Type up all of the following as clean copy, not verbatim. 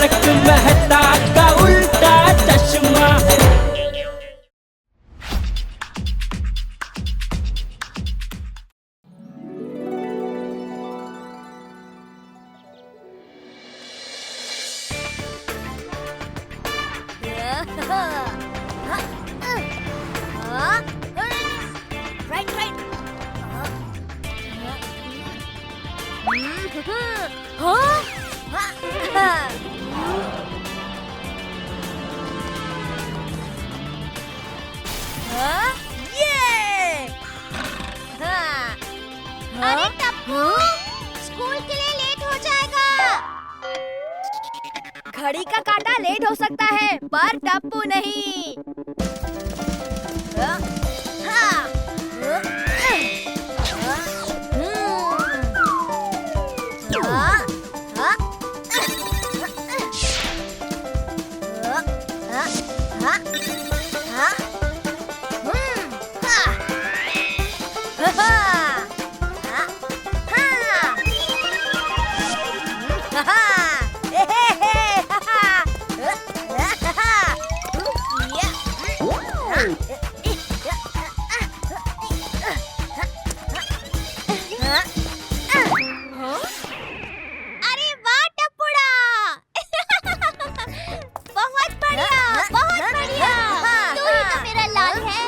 तारक मेहता का उल्टा चश्मा। Right right. अरे टप्पू, स्कूल के लिए लेट हो जाएगा। घड़ी का काटा लेट हो सकता है पर टप्पू नहीं। अरे वाह टप्पूड़ा। बहुत बढ़िया, बहुत बढ़िया। तू ही तो मेरा लाल है।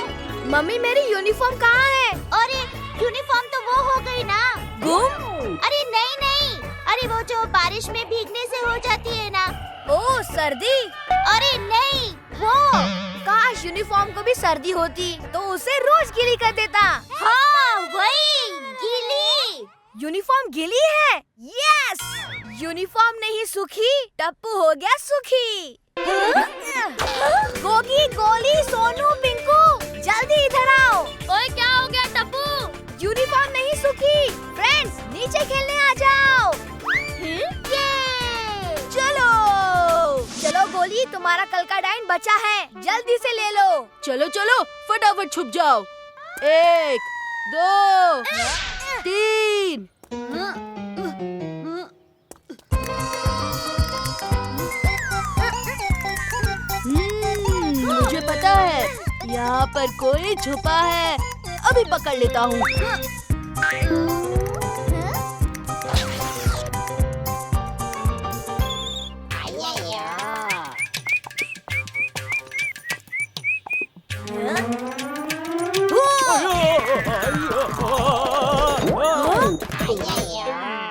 मम्मी मेरी यूनिफॉर्म कहाँ है? अरे यूनिफॉर्म तो वो हो गई ना। गुम? अरे नहीं नहीं, अरे वो जो बारिश में भीगने से हो जाती है ना। ओह सर्दी? अरे नहीं वो। काश यूनिफॉर्म को भी सर्दी होती तो उसे रोज गीली कर देता। हाँ वही गीली। यूनिफॉर्म गीली है? यस! यूनिफॉर्म नहीं सूखी, टप्पू हो गया सुखी। गोगी, गोली, सोनू, पिंकू, जल्दी इधर आओ। ओए क्या हो गया टप्पू? यूनिफॉर्म नहीं सूखी। फ्रेंड्स नीचे खेलने आ जाओ। चलो चलो गोली, तुम्हारा कल का डाइन बचा है, जल्दी से ले लो। चलो चलो फटाफट छुप जाओ। 1 2 3। मुझे पता है यहाँ पर कोई छुपा है, अभी पकड़ लेता हूँ।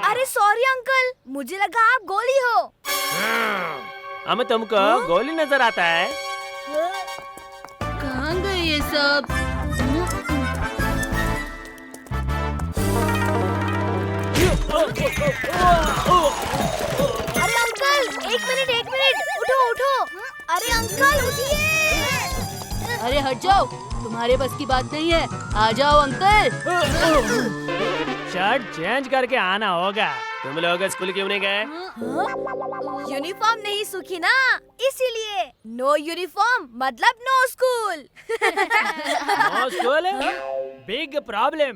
अरे सॉरी अंकल, मुझे लगा आप गोली हो। हमें तुमको गोली नजर आता है। कहाँ गए ये सब? अरे अंकल एक मिनट उठो उठो। अरे अंकल उठिए। अरे हट जाओ, तुम्हारे बस की बात नहीं है। आ जाओ अंकल। शर्ट चेंज करके आना होगा। तुम लोग स्कूल क्यों नहीं गए? यूनिफॉर्म नहीं सूखी ना, इसीलिए। नो यूनिफॉर्म मतलब no school. No school? Big problem.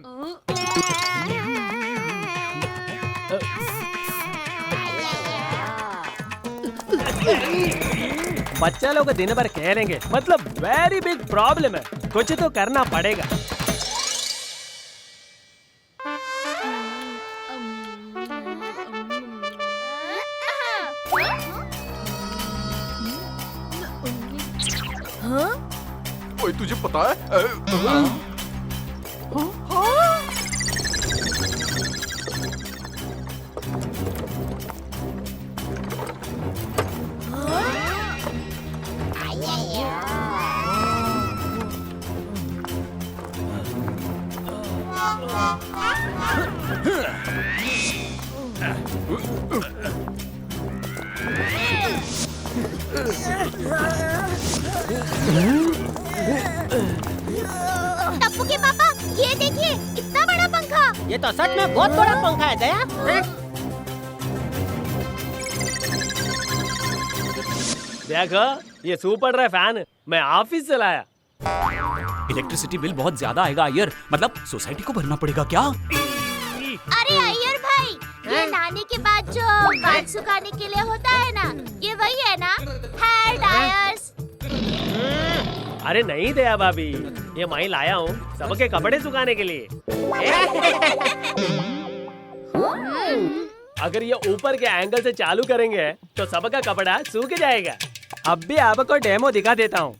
बच्चा लोग दिन भर खेलेंगे मतलब वेरी बिग प्रॉब्लम है, कुछ तो करना पड़ेगा। ओए तुझे पता है? टप्पू के पापा, ये देखिए इतना बड़ा पंखा। ये तो सच में बहुत बड़ा पंखा है दया। देखो ये सुपर ड्राई फैन मैं ऑफिस से लाया। इलेक्ट्रिसिटी बिल बहुत ज्यादा आएगा अय्यर, मतलब सोसाइटी को भरना पड़ेगा क्या? अरे अय्यर भाई, ये नहाने के बाद जो बाल सुखाने के लिए होता है ना, ये वही अरे नहीं दया भाभी, ये मैं लाया हूँ सबके कपड़े सुखाने के लिए। अगर ये ऊपर के एंगल से चालू करेंगे तो सबका कपड़ा सूख जाएगा। अब भी आपको डेमो दिखा देता हूँ।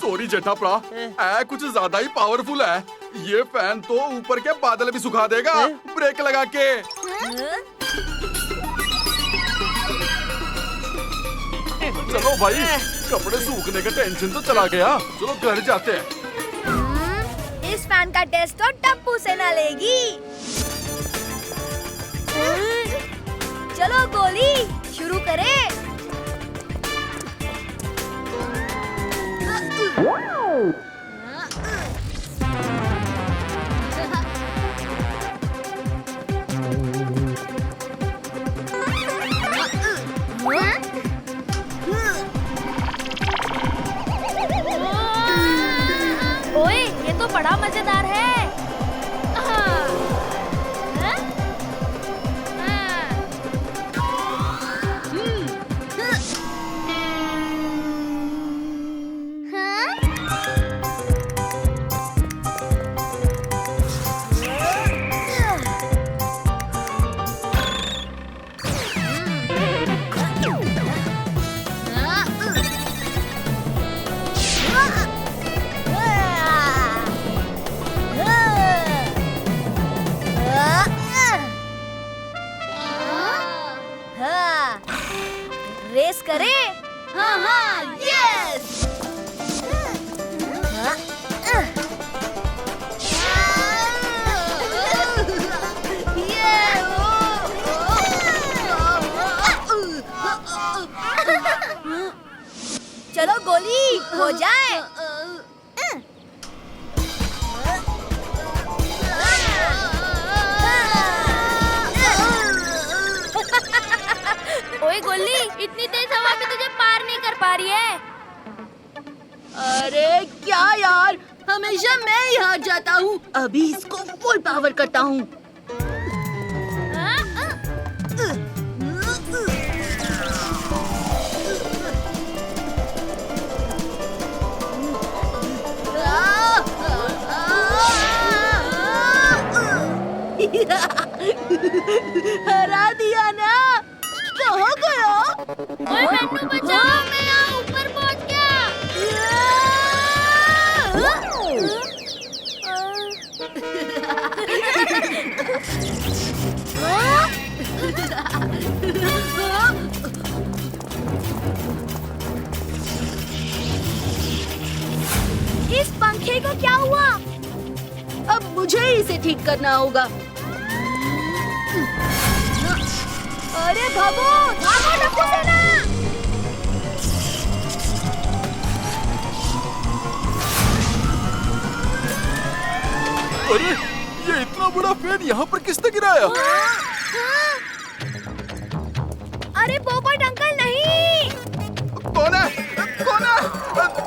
सॉरी जेठापड़ा, ऐ कुछ ज्यादा ही पावरफुल है। ये फैन तो ऊपर के बादल भी सुखा देगा ब्रेक लगा के। चलो भाई, कपड़े सूखने का टेंशन तो चला गया। चलो घर जाते हैं। इस फैन का टेस्ट तो टप्पू से ना लेगी। चलो गोली शुरू करें। ओए, ये तो बड़ा मजेदार है। रेस करें? हाँ हाँ, यस! चलो गोली हो जाए। ओए गोली, इतनी तेज हवा में तुझे पार नहीं कर पा रही है। अरे क्या यार, हमेशा मैं ही हार जाता हूँ। अभी इसको फुल पावर करता हूँ। हरा दिया ना। कहाँ गया? ओए मैनू बचाओ, मैं यहाँ ऊपर पहुँच गया। इस पंखे को क्या हुआ? अब मुझे ही इसे ठीक करना होगा। अरे भागो भागो टप्पू सेना! अरे ये इतना बड़ा फैन यहाँ पर किसने गिराया? अरे पोपट अंकल नहीं! कौन है? कौन है?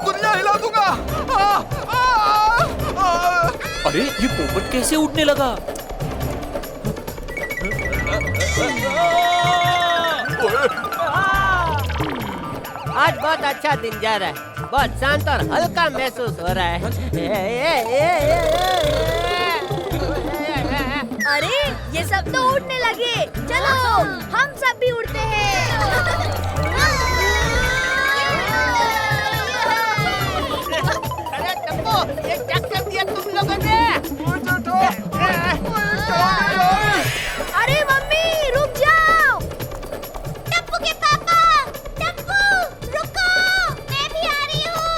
दुनिया हिला दूंगा। अरे ये पोपट कैसे उड़ने लगा? आज बहुत अच्छा दिन जा रहा है, बहुत शांत और हल्का महसूस हो रहा है। अरे ये सब तो उड़ने लगे। चलो हम सब भी उड़ते हैं। अरे टप्पू, ये क्या कर दिया तुम लोगों ने? अरे मम्मी रुक जाओ। टप्पू के पापा, टप्पू रुको, मैं भी आ रही हूँ।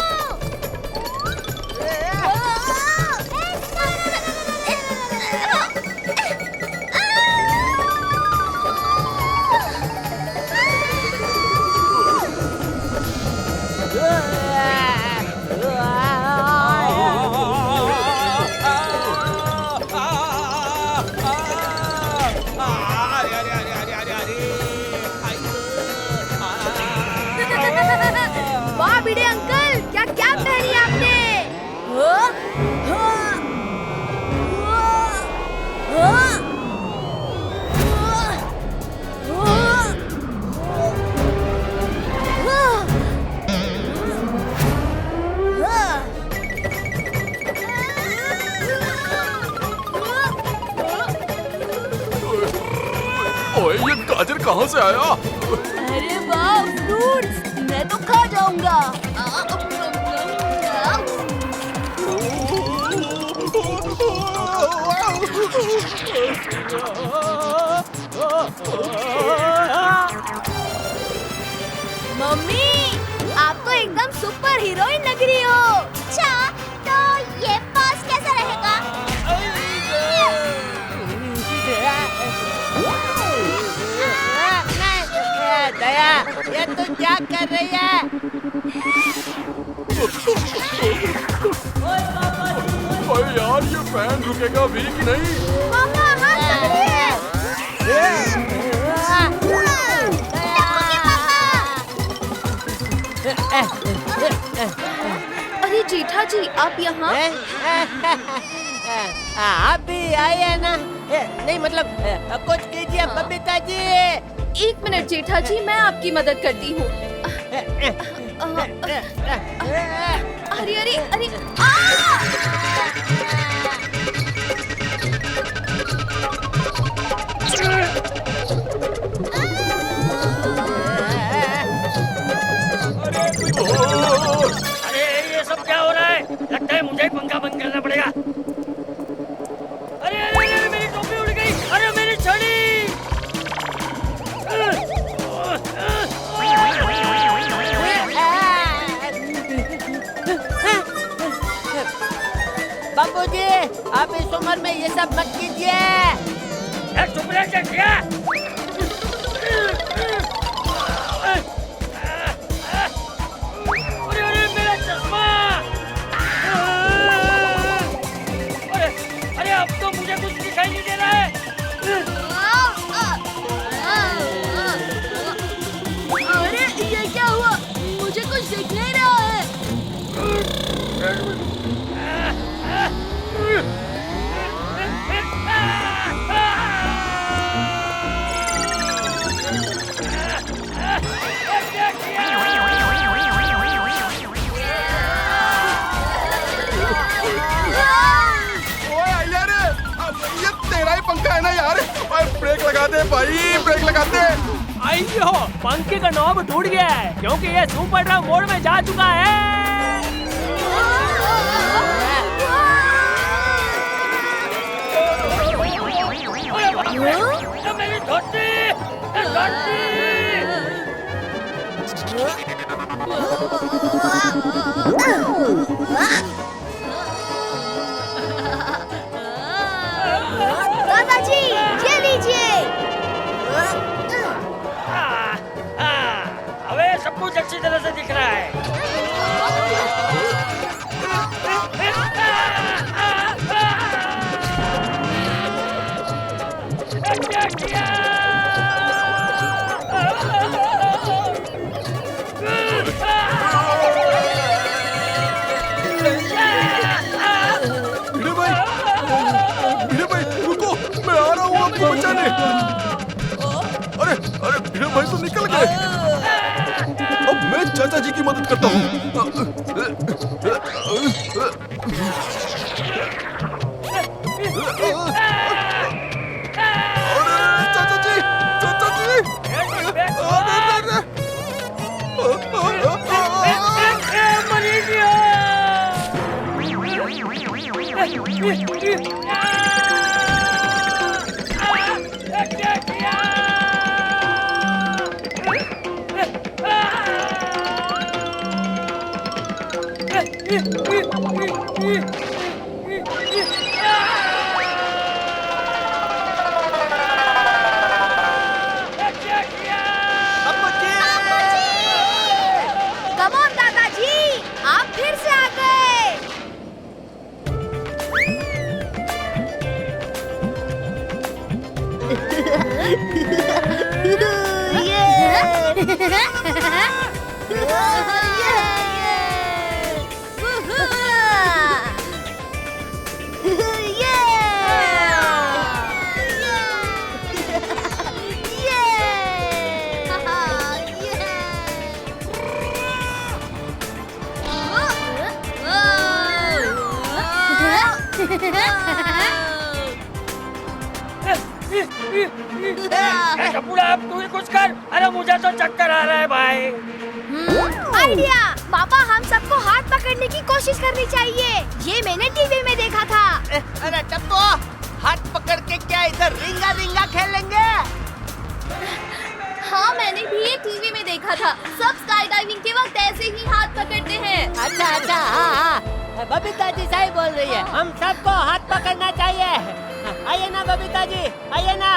वाह भिड़े अंकल, क्या क्या पहनी आपने? ओए ये गाजर कहाँ से आया? अरे वाह फ्रूट्स, मैं तो खा जाऊंगा। मम्मी, आप तो एकदम सुपर हीरोइन लग रही हो। अच्छा, तो ये पास कैसा रहेगा? दया, ये तू क्या कर रही है? ओए यार ये फैन रुकेगा भी कि नहीं? पापा हाथ पकड़िए। अरे जेठा जी, आप यहाँ? आप भी आए हैं ना? नहीं मतलब कुछ कीजिए बबीता जी। एक मिनट जेठा जी, मैं आपकी मदद करती हूँ। अरे अरे अरे अरे ये सब क्या हो रहा है? लगता है मुझे ही पंखा बंद करना पड़ेगा। अरे अरे अरे मेरी टोपी उड़ गई। अरे मेरी छड़ी। बाबूजी, आप इस उम्र में ये सब मत कीजिए। चुप रह क्या? अरे अरे मेरा चश्मा। अरे अब तो मुझे कुछ दिखाई नहीं दे रहा है। अरे ये क्या हुआ? मुझे कुछ दिख नहीं रहा है। ओए यार ये तेरा ही पंखा है ना यार? ओए ब्रेक लगा दे भाई, ब्रेक लगा दे। अयो, पंखे का नॉब टूट गया है क्योंकि ये सुपर ड्राइव मोड में जा चुका है। मेरी धोती, दादाजी, ये लीजिए। अबे सब कुछ अच्छी तरह से दिख रहा है। भिड़े भाई रुको, मैं आ रहा हूँ आपको बचाने। अरे अरे भिड़े भाई तो निकल गए। अब मैं चाचा जी की मदद करता हूँ। अरे चाचा जी, चाचा जी। कम ऑन दादाजी, आप फिर से आ गए। टप्पूड़ा अब तू ही कुछ कर। अरे मुझे तो चक्कर आ रहा है भाई। आइडिया। पापा हम सबको हाथ पकड़ने की कोशिश करनी चाहिए। ये मैंने टीवी में देखा था। अरे टप्पू, हाथ पकड़ के क्या इधर रिंगा रिंगा खेलेंगे? हाँ मैंने भी ये टीवी में देखा था। सब स्काई डाइविंग के वक्त ऐसे ही हाथ पकड़ते हैं। अच्छा अच्छा, हाँ, बबीता जी सही बोल रही है। हम सबको हाथ पकड़ना चाहिए। आइए ना बबीता जी, आइए ना।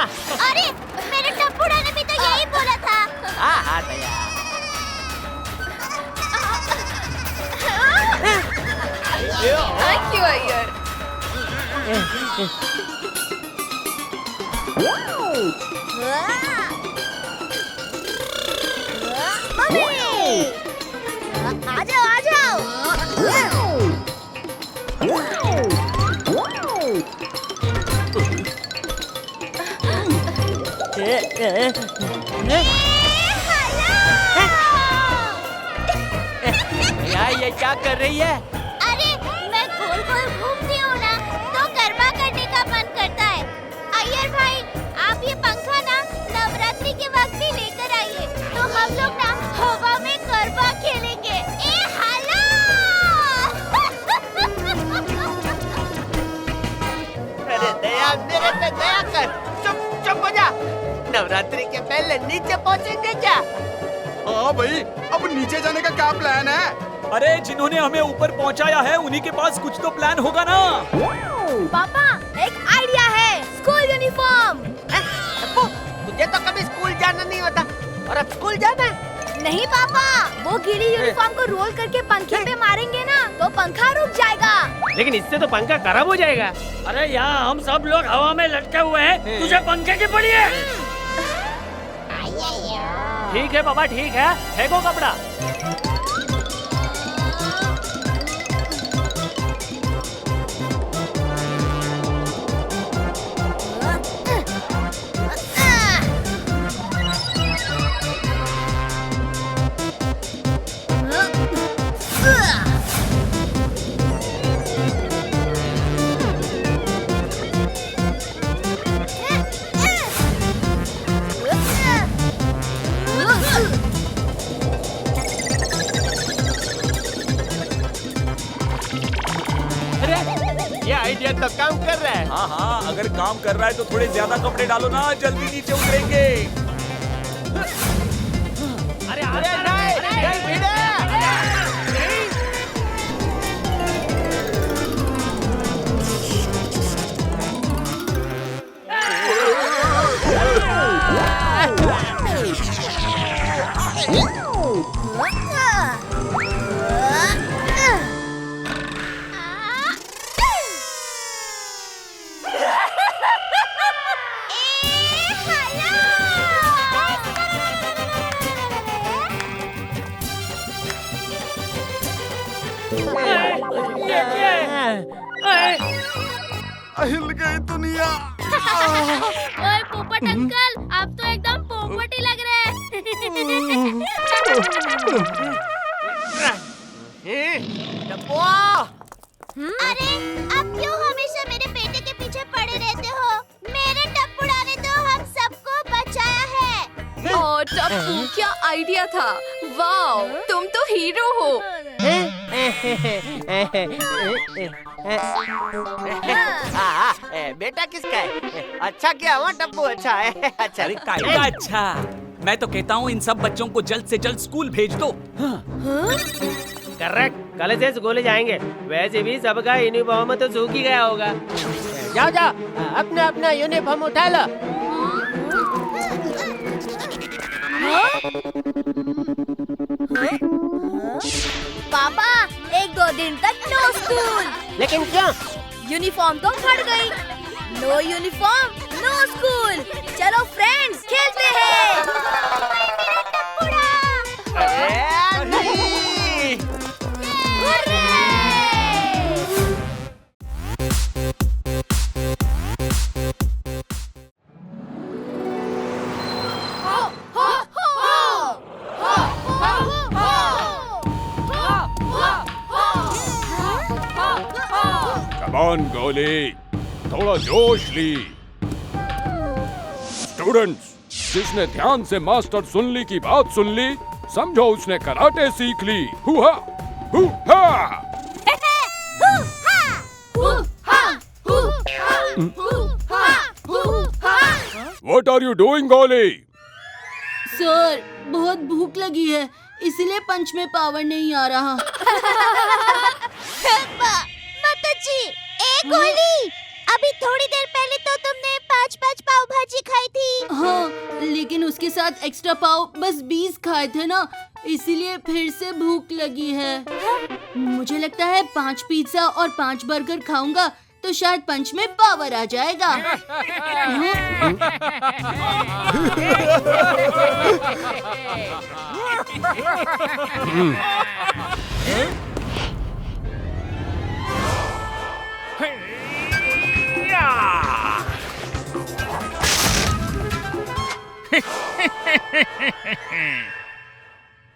अरे मेरे टप्पूड़ा ने भी तो यही बोला था। हाँ हाँ भैया। Thank you Iyer. आ जाओ आ जाओ। यार ये क्या कर रही है? अरे मैं गोल गोल घूमती हूँ ना, तो गरबा करने का मन करता है। अय्यर भाई, आप ये पंखा ना नवरात्रि के वक्त भी लेकर आइए, तो हम लोग ना हवा में गरबा खेलेंगे। ए हाला! अरे दया, मेरे पे दया कर। चुप चुप हो जा। नवरात्रि के पहले नीचे पहुँचेंगे क्या? हाँ भाई, अब नीचे जाने का क्या प्लान है? अरे जिन्होंने हमें ऊपर पहुंचाया है उन्हीं के पास कुछ तो प्लान होगा ना। पापा एक आइडिया है। School uniform. टप्पू, तुझे तो कभी स्कूल जाना नहीं होता और अब स्कूल जाना है? नहीं पापा, वो गीली यूनिफॉर्म को रोल करके पंखे पे मारेंगे ना, तो पंखा रुक जाएगा। लेकिन इससे तो पंखा खराब हो जाएगा। अरे यहाँ हम सब लोग हवा में लटके हुए हैं, तुझे पंखे की पड़ी है। ठीक है पापा, ठीक है, फेंको कपड़ा। ये आइडिया तो काम कर रहा है। हाँ हाँ, अगर काम कर रहा है तो थोड़े ज्यादा कपड़े डालो ना, जल्दी नीचे उतरेंगे। अरे अरे नहीं, भिड़े। हिल गई दुनिया। ओए पोपट अंकल, आप तो एकदम पोपट ही लग रहे हैं। टप्पू, अरे आप क्यों हमेशा मेरे बेटे के पीछे पड़े रहते हो? मेरे टप्पूड़ा ने तो हम सबको बचाया है। ओह टप्पू, क्या आइडिया था। वाओ, तुम तो हीरो हो। बेटा किसका है? अच्छा किया हुआ टप्पू, अच्छा है। अच्छा अरे कायदा अच्छा। मैं तो कहता हूँ इन सब बच्चों को जल्द से जल्द स्कूल भेज दो। करेक्ट, कल से स्कूल जाएंगे। वैसे भी सबका यूनिफॉर्म तो सूख ही गया होगा। जाओ जाओ, अपना अपना यूनिफॉर्म उठा लो। पापा 1-2 दिन तक नो स्कूल। लेकिन क्यों? यूनिफॉर्म तो फट गई। No uniform no school. चलो फ्रेंड्स खेलते हैं। अरे ऑन गोली, थोड़ा जोश ली। स्टूडेंट्स, जिसने ध्यान से मास्टर सुनली की बात सुन ली, समझो उसने कराटे सीख ली। हुआ हुआ। What are you doing, गोली? सर, बहुत भूख लगी है, इसलिए पंच में पावर नहीं आ रहा। माताजी, एक गोली। अभी थोड़ी देर पहले तो तुमने 5-5 पाव भाजी खाई थी। हाँ, लेकिन उसके साथ एक्स्ट्रा पाव बस 20 खाए थे ना, इसीलिए फिर से भूख लगी है। मुझे लगता है 5 पिज्जा और 5 बर्गर खाऊंगा तो शायद पंच में पावर आ जाएगा।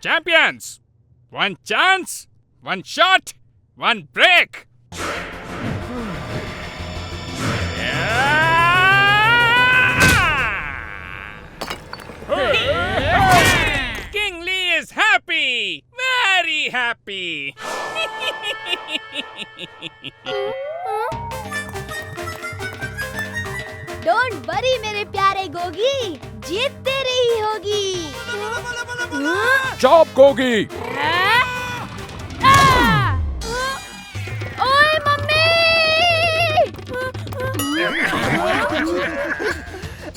Champions! One chance, one shot, one break! King Lee is happy! Very happy! Don't worry मेरे प्यारे गोगी, जीत तेरी ही होगी। चॉप गोगी। ओए मम्मी!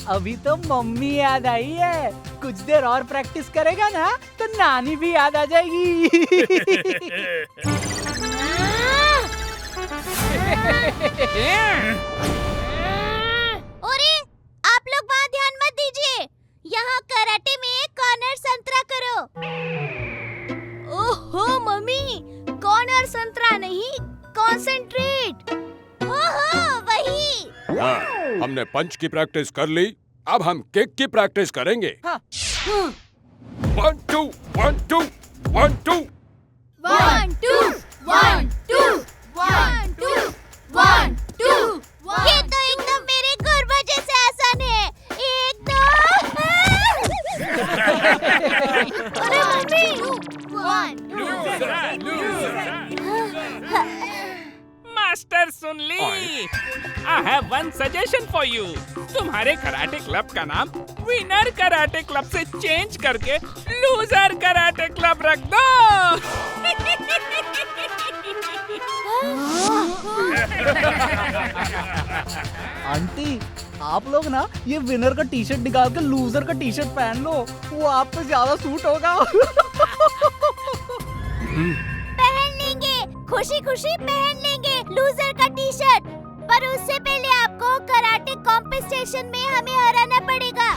अभी तो मम्मी याद आई है। कुछ देर और प्रैक्टिस करेगा ना तो नानी भी याद आ जाएगी। अरे, आप लोग वहाँ ध्यान मत दीजिए। यहाँ कराटे में कॉर्नर संतरा करो। ओहो मम्मी, कॉर्नर संतरा नहीं, कॉन्सेंट्रेट। ओहो, वही। हाँ, हमने पंच की प्रैक्टिस कर ली, अब हम किक की प्रैक्टिस करेंगे। हाँ। 1 2 1 2 1 2 1 2 1 2 1 2 1 2। ये तो एकदम मेरे गुरबा जैसे आसान है। 1 2। अरे मम्मी! 1 मास्टर सुन ली। I have one suggestion for you. तुम्हारे कराटे क्लब का नाम विनर कराटे क्लब से चेंज करके लूजर कराटे क्लब रख दो। आंटी, आप लोग ना ये विनर का टी शर्ट निकाल कर लूजर का टी शर्ट पहन लो, वो आप पे ज्यादा सूट होगा। पहन लेंगे, खुशी खुशी पहन लेंगे लूजर का टी शर्ट। पर उससे पहले आपको कराटे कॉम्पिटिशन में हमें हराना पड़ेगा।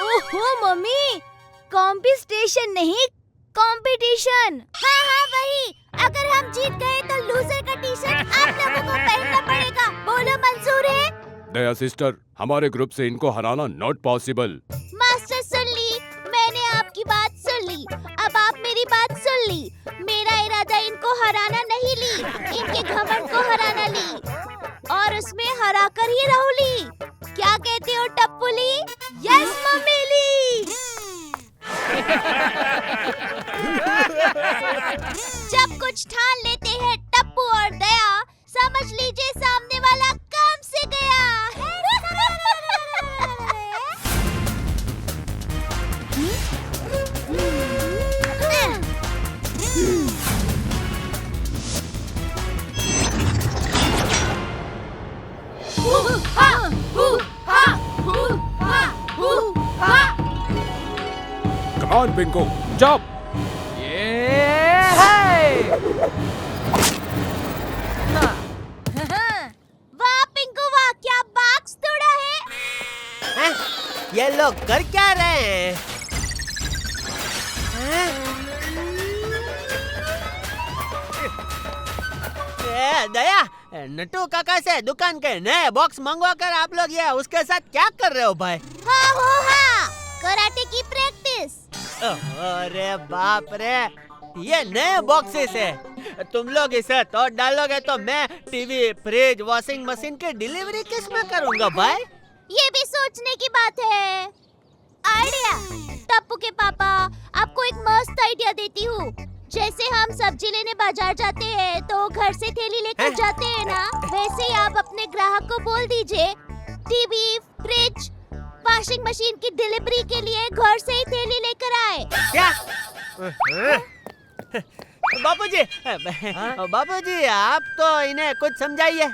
ओहो मम्मी, कॉम्पिटिशन नहीं, कंपटीशन। हाँ हाँ वही। अगर हम जीत गए तो लूजर का टी शर्ट आप लोगों को पहनना पड़ेगा। बोलो मंजूर है? दया सिस्टर, हमारे ग्रुप से इनको हराना नॉट पॉसिबल। मास्टर सुन ली, मैंने आपकी बात सुन ली। अब आप मेरी बात सुन ली। मेरा इरादा इनको हराना नहीं ली, इनके घमंड को हराना ली और उसमें हरा कर ही रहूली। क्या कहते हो टप्पुली? यस मम्मी ली। जब कुछ ठान लेते हैं टप्पू और दया, समझ लीजिए सामने वाला काम से गया। Come on, Bingo, jump! वाह पिंकू वाह, क्या बाक्स तोड़ा है। ये लोग कर क्या रहे हैं? दया, नट्टू काका से दुकान के नए बॉक्स मंगवा कर आप लोग ये उसके साथ क्या कर रहे हो भाई? हाँ हो हाँ, कराटे की प्रैक्टिस। अरे बाप रे, ये नए बॉक्सेस है। तुम लोग इसे तोड़ डालोगे तो मैं टीवी, फ्रिज, वॉशिंग मशीन की डिलीवरी किस में करूँगा भाई? ये भी सोचने की बात है। आइडिया। टप्पू के पापा, आपको एक मस्त आइडिया देती हूँ। जैसे हम सब्जी लेने बाजार जाते हैं तो घर से थैली लेकर जाते हैं ना, वैसे ही आप अपने ग्राहक को बोल दीजिए टीवी, फ्रिज, वॉशिंग मशीन की डिलीवरी के लिए घर से ही थैली लेकर आए। क्या? बापूजी आप तो इन्हें कुछ समझाइए।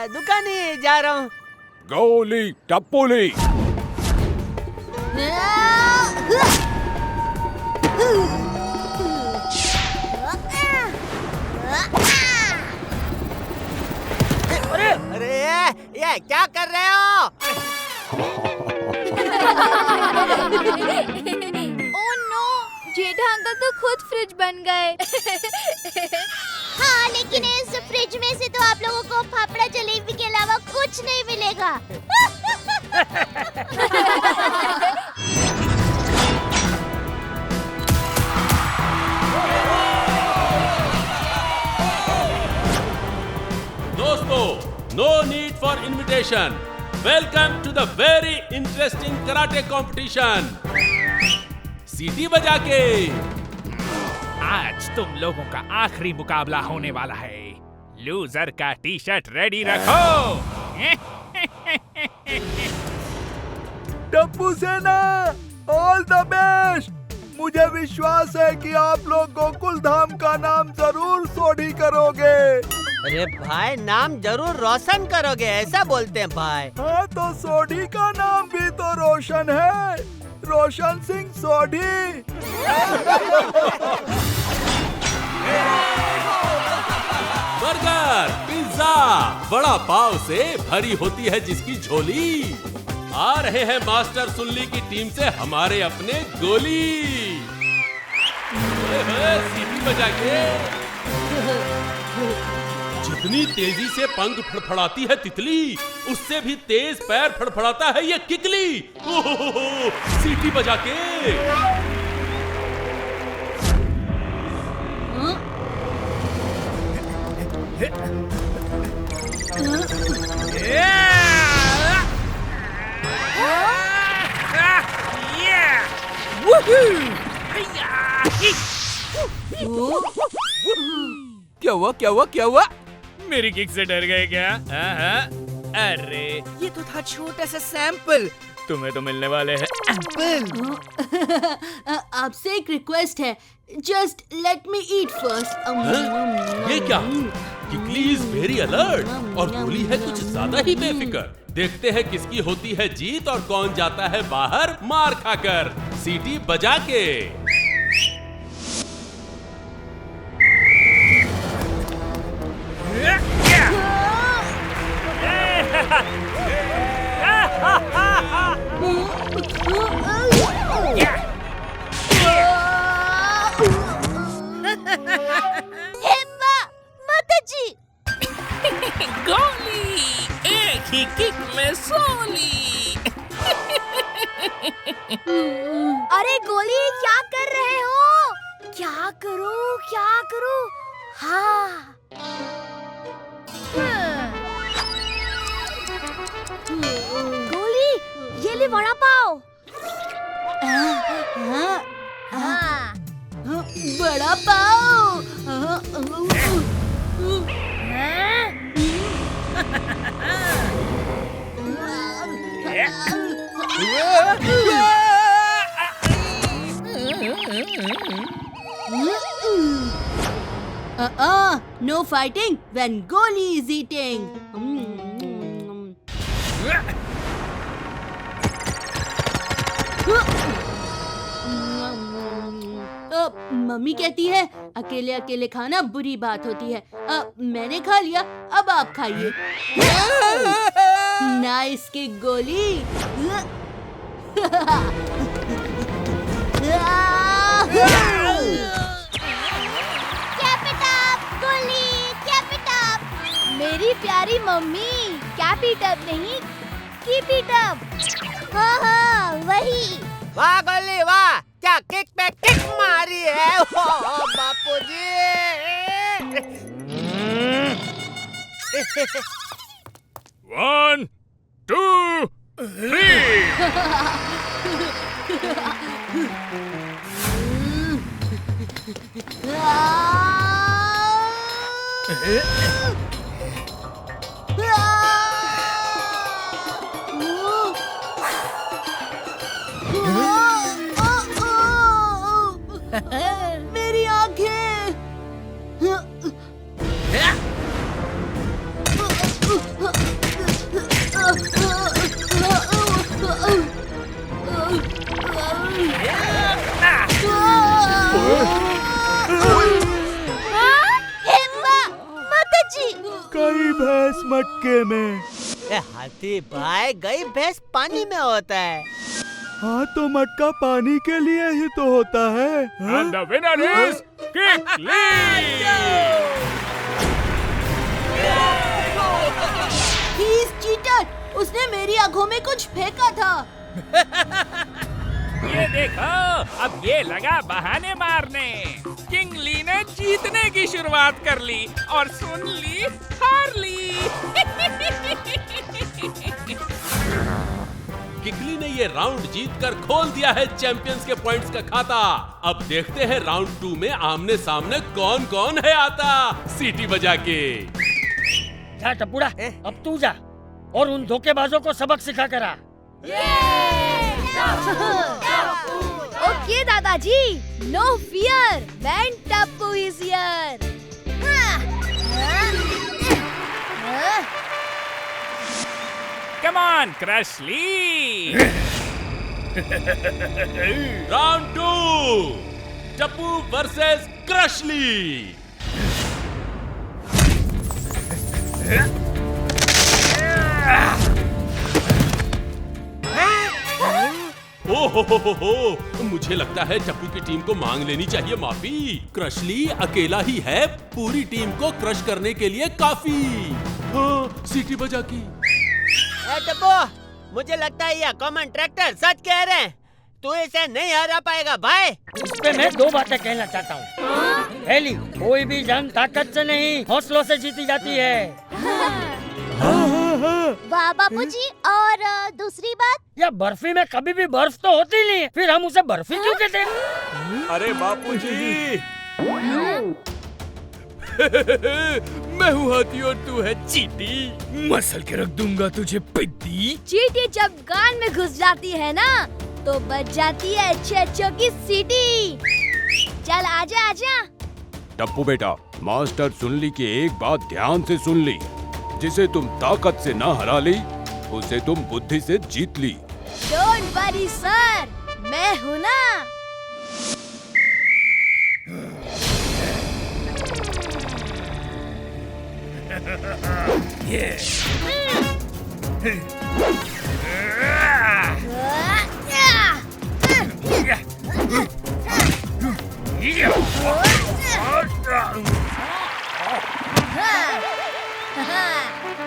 दुकान ही जा रहा हूँ। गोली टप्पूली। अरे ये क्या कर रहे हो? ओह नो, जेठा अंकल तो खुद फ्रिज बन गए। हाँ, लेकिन इस फ्रिज में से तो आप लोगों को फाफड़ा जलेबी के अलावा कुछ नहीं मिलेगा। दोस्तों, no need for invitation. Welcome to the very interesting karate competition. सीटी बजा के। आज तुम लोगों का आखिरी मुकाबला होने वाला है। लूजर का टी शर्ट रेडी रखो। टप्पू सेना, ऑल द बेस्ट। मुझे विश्वास है कि आप लोग गोकुल धाम का नाम जरूर सोढ़ी करोगे। अरे भाई, नाम जरूर रोशन करोगे, ऐसा बोलते हैं भाई। हाँ, तो सोढ़ी का नाम भी तो रोशन है, रोशन सिंह सोढ़ी। बर्गर, पिज्जा, बड़ा पाव से भरी होती है जिसकी झोली। आ रहे हैं मास्टर सुल्ली की टीम से हमारे अपने गोली। सीटी बजा के। जितनी तेजी से पंख फड़फड़ाती है तितली, उससे भी तेज पैर फड़फड़ाता है ये किकली। ओहो, सीटी बजा के। क्या हुआ क्या हुआ क्या हुआ? मेरी किक से डर गए क्या? अरे ये तो था छोटा सा सैंपल। तुम्हें तो मिलने वाले हैं आपसे एक रिक्वेस्ट है, जस्ट लेट मी ईट फर्स्ट। ये क्या? किकली इज वेरी अलर्ट और गोली है कुछ ज्यादा ही बेफिक्र। देखते हैं किसकी होती है जीत और कौन जाता है बाहर मार खाकर। सीटी बजा के। गोली एक ही किक में सोली। अरे गोली, क्या कर रहे हो? क्या करूं, क्या करूं? हाँ। गोली, ये ले वड़ा पाव। हाँ। बड़ा पाव। No fighting when Goli is eating. Mummy कहती है अकेले अकेले खाना बुरी बात होती है। मैंने खा लिया, अब आप खाइए। नाइस की गोली। मेरी प्यारी मम्मी, कैप इट अप नहीं, कीप इट अप। हाँ हाँ, वही। वाह गोली वाह, हमेशा किक पे किक मारी है। ओ बापूजी। 1, 2, 3। मेरी आंखें। कई भैंस मटके में। हाथी भाई, गई भैंस पानी में होता है। हाँ तो मटका पानी के लिए ही तो होता है। And the winner is Kikli! He is cheater! उसने मेरी आंखों में कुछ फेंका था। ये देखो, अब ये लगा बहाने मारने। किंगली ने जीतने की शुरुआत कर ली और सुन ली हार ली। किकली ने ये राउंड जीतकर खोल दिया है चैंपियंस के पॉइंट्स का खाता। अब देखते हैं राउंड 2 में आमने सामने कौन कौन है आता सीटी बजा के। जा टपुड़ा, अब तू जा और उन धोखेबाजों को सबक सिखा करा। ओके दादाजी, no fear, when Tappu is here. Come on, Crashly! Round 2 Tappu versus Crashly. हो, मुझे लगता है टप्पू की टीम को मांग लेनी चाहिए माफी। क्रशली अकेला ही है पूरी टीम को क्रश करने के लिए काफी। हाँ, सीटी बजा की। टप्पू, मुझे लगता है ये कॉमन ट्रैक्टर सच कह रहे हैं। तू इसे नहीं हरा पाएगा भाई। इस पे मैं 2 बातें कहना चाहता हूँ। पहली, कोई भी जंग ताकत से नहीं हौसलों से जीती जाती है। वाह बापूजी। और दूसरी बात, या बर्फी में कभी भी बर्फ तो होती नहीं है, फिर हम उसे बर्फी क्यों कहते हैं? अरे बापूजी। मैं हूँ हाथी और तू है चींटी। मसल के रख दूंगा तुझे पिद्दी। चींटी जब कान में घुस जाती है ना, तो बच जाती है अच्छे की सीटी। चल आजा आजा। टप्पू बेटा, मास्टर सुनली की एक बात ध्यान से सुन ली। जिसे तुम ताकत से ना हरा ली, उसे तुम बुद्धि से जीत ली। डोंट वरी सर, मैं हूँ ना।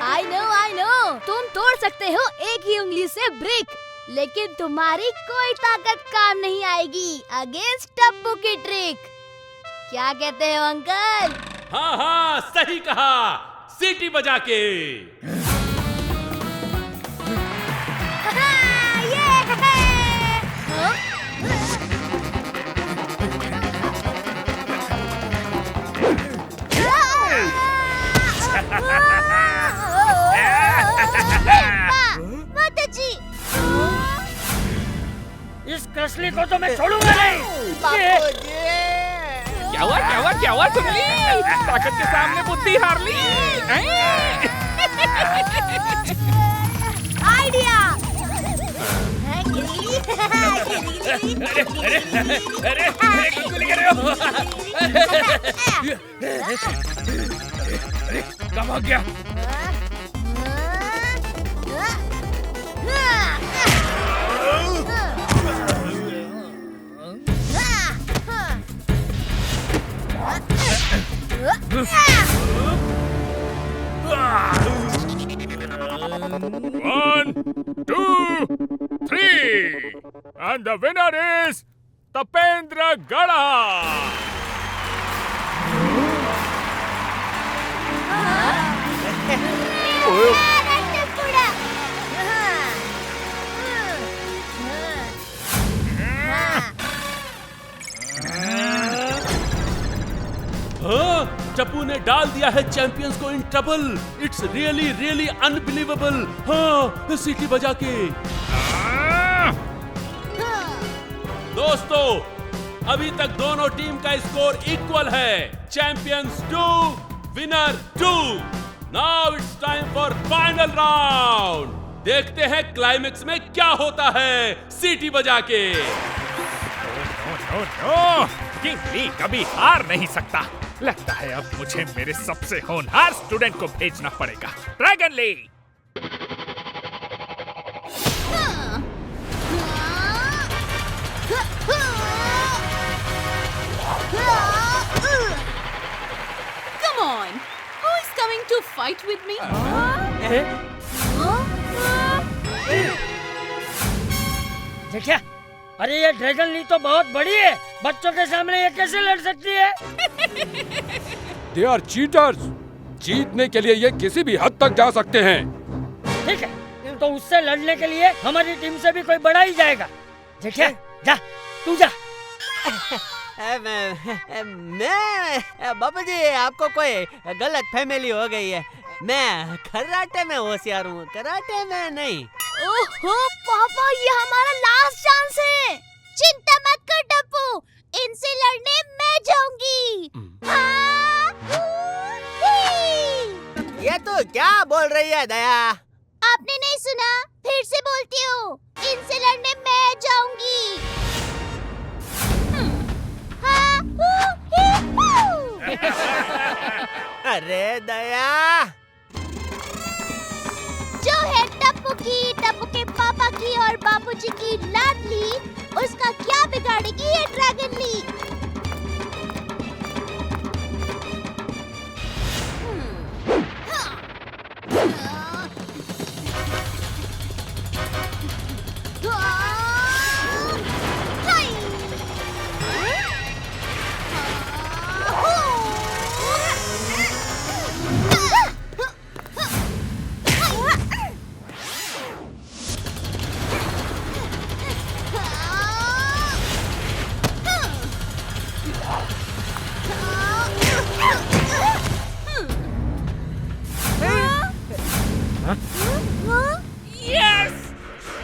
I know, तुम तोड़ सकते हो एक ही उंगली से ब्रिक, लेकिन तुम्हारी कोई ताकत काम नहीं आएगी अगेंस्ट टप्पू की ट्रिक। क्या कहते हो अंकल? हाँ हाँ, सही कहा, सीटी बजा के। इस क्रशली को तो मैं छोड़ूंगा नहीं। क्या हुआ सुनली? ताकत के सामने बुद्धि हार ली। आइडिया। अरे गोली कर रहे हो? कब हो गया? One, two, three, and the winner is Tapendra गड़ा। हाँ, टप्पू ने डाल दिया है चैंपियंस को in trouble. It's really really unbelievable. हाँ, सीटी बजा के। दोस्तों, अभी तक दोनों टीम का स्कोर इक्वल है। Champions 2, winner 2। Now it's time for final round. देखते हैं क्लाइमेक्स में क्या होता है सीटी बजा के। किंग ली कभी हार नहीं सकता। लगता है अब मुझे मेरे सबसे होनहार स्टूडेंट को भेजना पड़ेगा, dragon Lee. Come on, who is coming to fight with me? देखिए, अरे ये ड्रैगन ली तो बहुत बड़ी है। बच्चों के सामने ये कैसे लड़ सकती है? They are cheaters। जीतने के लिए ये किसी भी हद तक जा सकते हैं। ठीक है, तो उससे लड़ने के लिए हमारी टीम से भी कोई बड़ा ही जाएगा। देखिए, जा, तू जा। मैं बाबा जी, आपको कोई गलत फैमिली हो गई है। मैं कराटे में होशियार हूँ, कराटे में नहीं। ओहो पापा, ये हमारा लास्ट चांस है। चिंता मत कर टप्पू, इनसे लड़ने मैं जाऊंगी। ये तो क्या बोल रही है दया? आपने नहीं सुना? फिर से बोलती हूँ, इनसे लड़ने मैं जाऊंगी। अरे दया, जो है टप्पू के पापा की और बापूजी की लाडली, उसका क्या बिगाड़ेगी ये dragon Lee? Yes!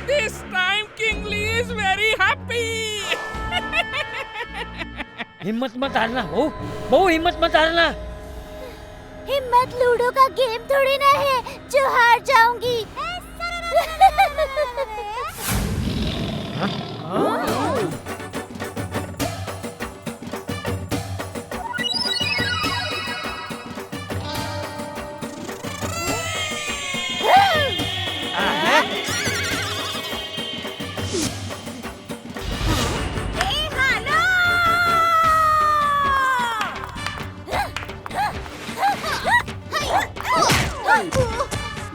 This time King Lee is very happy. हिम्मत मत हारना, बहू हिम्मत मत हारना। हिम्मत लूडो का गेम थोड़ी ना है जो हार जाऊंगी।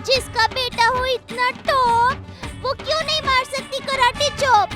जिसका बेटा हो इतना टॉप, वो क्यों नहीं मार सकती कराटे चॉप?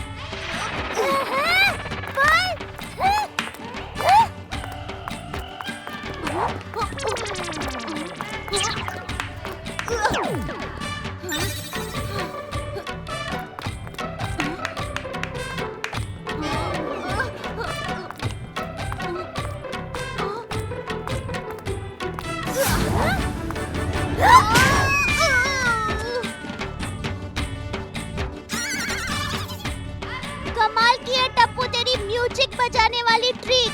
कमाल की है टप्पू तेरी म्यूजिक बजाने वाली ट्रिक।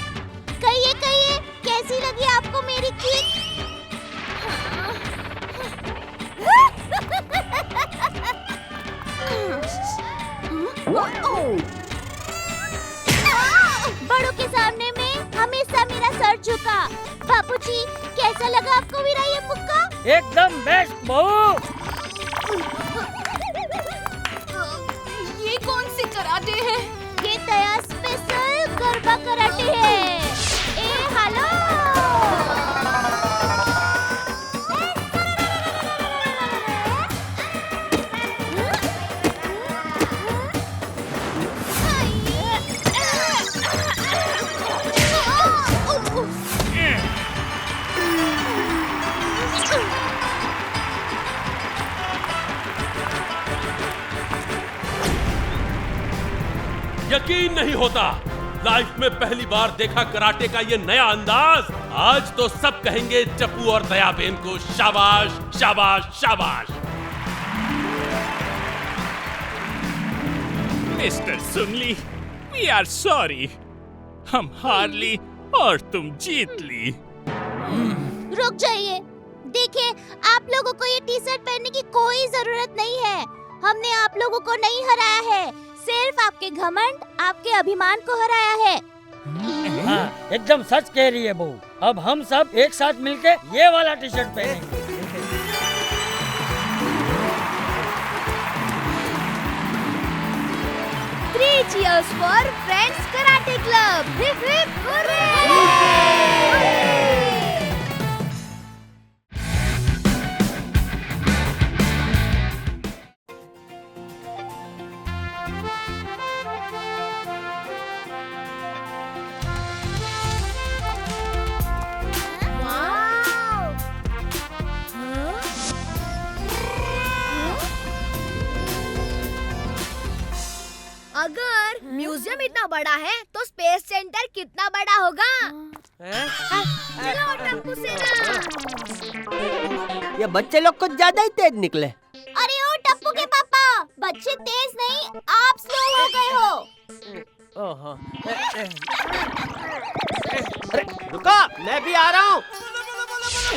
कहिए कहिए, कैसी लगी आपको मेरी किक? बड़ों के सामने में हमेशा मेरा सर झुका। बापूजी, कैसा लगा आपको मेरा ये मुक्का? एकदम बेस्ट बहू। ये कौन सी कराटे है? ये दया स्पेशल गरबा कराटे है। ए हेलो, यकीन नहीं होता। लाइफ में पहली बार देखा कराटे का ये नया अंदाज। आज तो सब कहेंगे टप्पू और दयाबेन को शाबाश शाबाश शाबाश। Mister Sungli, we are sorry. हम हार ली और तुम जीत ली। रुक जाइए। देखिए, आप लोगों को ये टी शर्ट पहनने की कोई जरूरत नहीं है। हमने आप लोगों को नहीं हराया है, सिर्फ आपके घमंड, आपके अभिमान को हराया है। हाँ, एकदम सच कह रही है बहू। अब हम सब एक साथ मिलके ये वाला टी शर्ट पहनेंगे। 3 cheers for Friends Karate Club. Hip hip hooray! अगर म्यूजियम इतना बड़ा है तो स्पेस सेंटर कितना बड़ा होगा? चलो टप्पू सेना। ये बच्चे लोग कुछ ज्यादा ही तेज निकले। अरे ओ टप्पू के पापा, बच्चे तेज नहीं, आप स्लो हो गए हो। ओहो। अरे रुको, मैं भी आ रहा हूँ।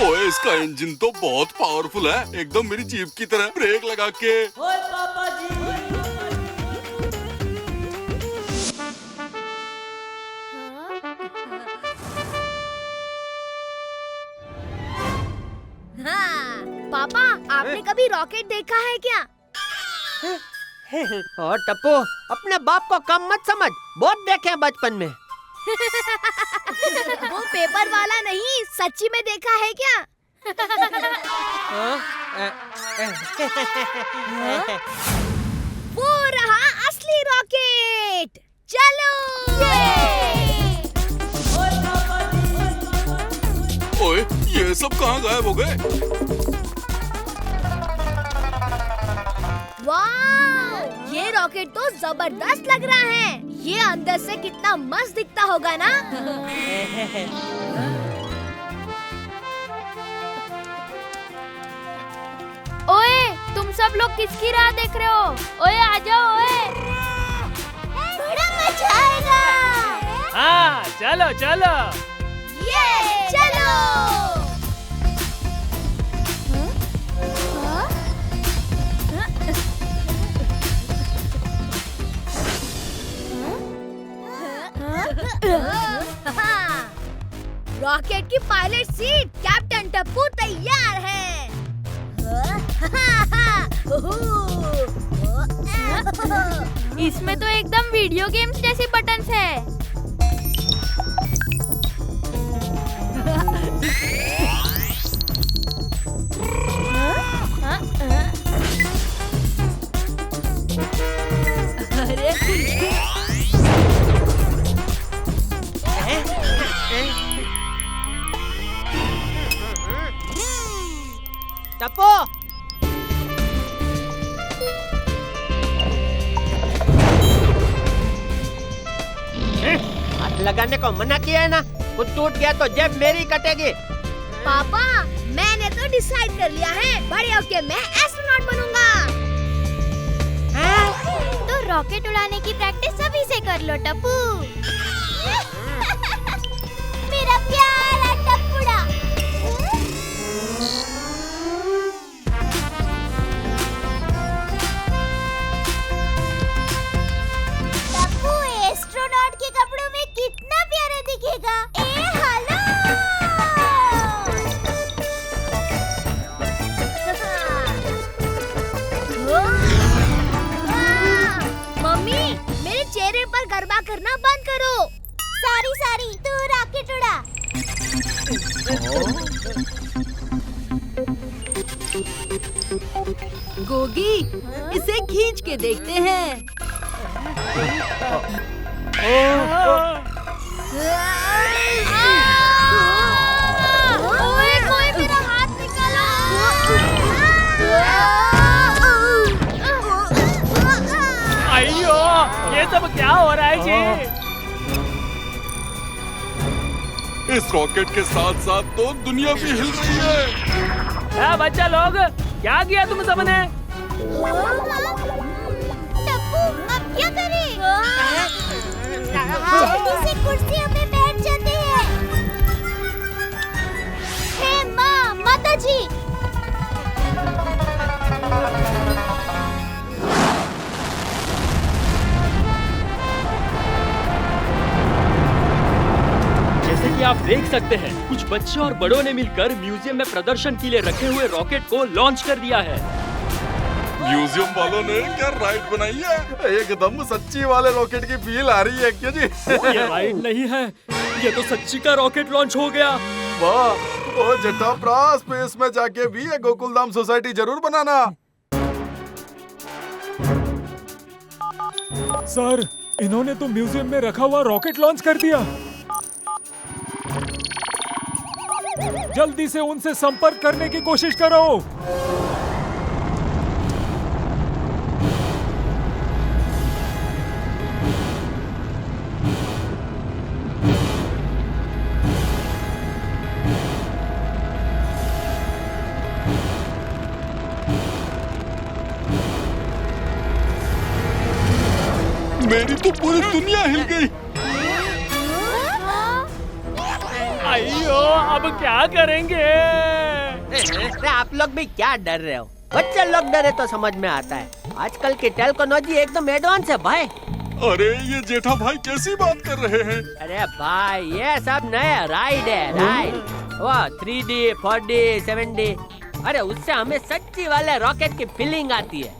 ओए, इसका इंजन तो बहुत पावरफुल है, एकदम मेरी जीप की तरह। ब्रेक लगा के। ओए पापा जी। हाँ, पापा, आपने कभी रॉकेट देखा है क्या? और टप्पू, अपने बाप को कम मत समझ, बहुत देखे हैं बचपन में। वो पेपर वाला नहीं, सच्ची में देखा है क्या? वो रहा असली रॉकेट। चलो। ओए, ये सब कहाँ गायब हो गए? वाह, ये रॉकेट तो जबरदस्त लग रहा है। ये अंदर से कितना मस्त दिखता होगा ना? ओए, तुम सब लोग किसकी राह देख रहे हो? ओए आ जाओ ओए। बड़ा मजा आएगा। हाँ, चलो चलो। ये चलो। रॉकेट की पायलट सीट कैप्टन टप्पू तैयार है। इसमें तो एकदम वीडियो गेम्स जैसे बटन्स है। टप्पू, हाथ लगाने को मना किया है ना। कुछ टूट गया तो जेब मेरी कटेगी। पापा, मैंने तो डिसाइड कर लिया है, बड़े होके मैं एस्ट्रोनॉट बनूंगा। तो रॉकेट उड़ाने की प्रैक्टिस अभी से कर लो टप्पू। मेरा प्यारा टप्पूड़ा। टप्पू एस्ट्रोनॉट के कपड़ों में कितना प्यारा दिखेगा। ए हेलो। मम्मी, मेरे चेहरे पर गरबा करना बंद करो। सारी सारी, तू रॉकेट उड़ा। गोगी, इसे खींच के देखते हैं। ओए, कोई मेरा हाथ निकालो। अयो, ये सब क्या हो रहा है जी? इस रॉकेट के साथ साथ तो दुनिया भी हिल रही है। बच्चा लोग, क्या किया तुम सबने? टप्पू, अब क्या करें? जल्दी से कुर्सियों पे बैठ जाते हैं। हे माँ, माता जी। जैसे कि आप देख सकते हैं, कुछ बच्चों और बड़ों ने मिलकर म्यूजियम में प्रदर्शन के लिए रखे हुए रॉकेट को लॉन्च कर दिया है। म्यूजियम वालों ने क्या राइड बनाई है? एकदम सच्ची वाले रॉकेट की फील आ रही है क्यों जी? ये राइड नहीं है, ये तो सच्ची का रॉकेट लॉन्च हो गया। वाह, ओ जटाप्रा, स्पेस में जाके भी ये गोकुलधाम सोसाइटी जरूर बनाना। सर, इन्होंने तो म्यूजियम में रखा हुआ रॉकेट लॉन्च कर दिया। जल्दी से उनसे संपर्क करने की कोशिश करो। मेरी तो पूरी दुनिया हिल गई। अयो, अब क्या करेंगे? आप लोग भी क्या डर रहे हो? बच्चे लोग डरे तो समझ में आता है। आजकल की टेक्नोलॉजी एकदम एडवांस है भाई। अरे ये जेठा भाई कैसी बात कर रहे हैं? अरे भाई, ये सब नया राइड है, राइड। वो 3D, 4D, 7D। अरे उससे हमें सच्ची वाले रॉकेट की फीलिंग आती है।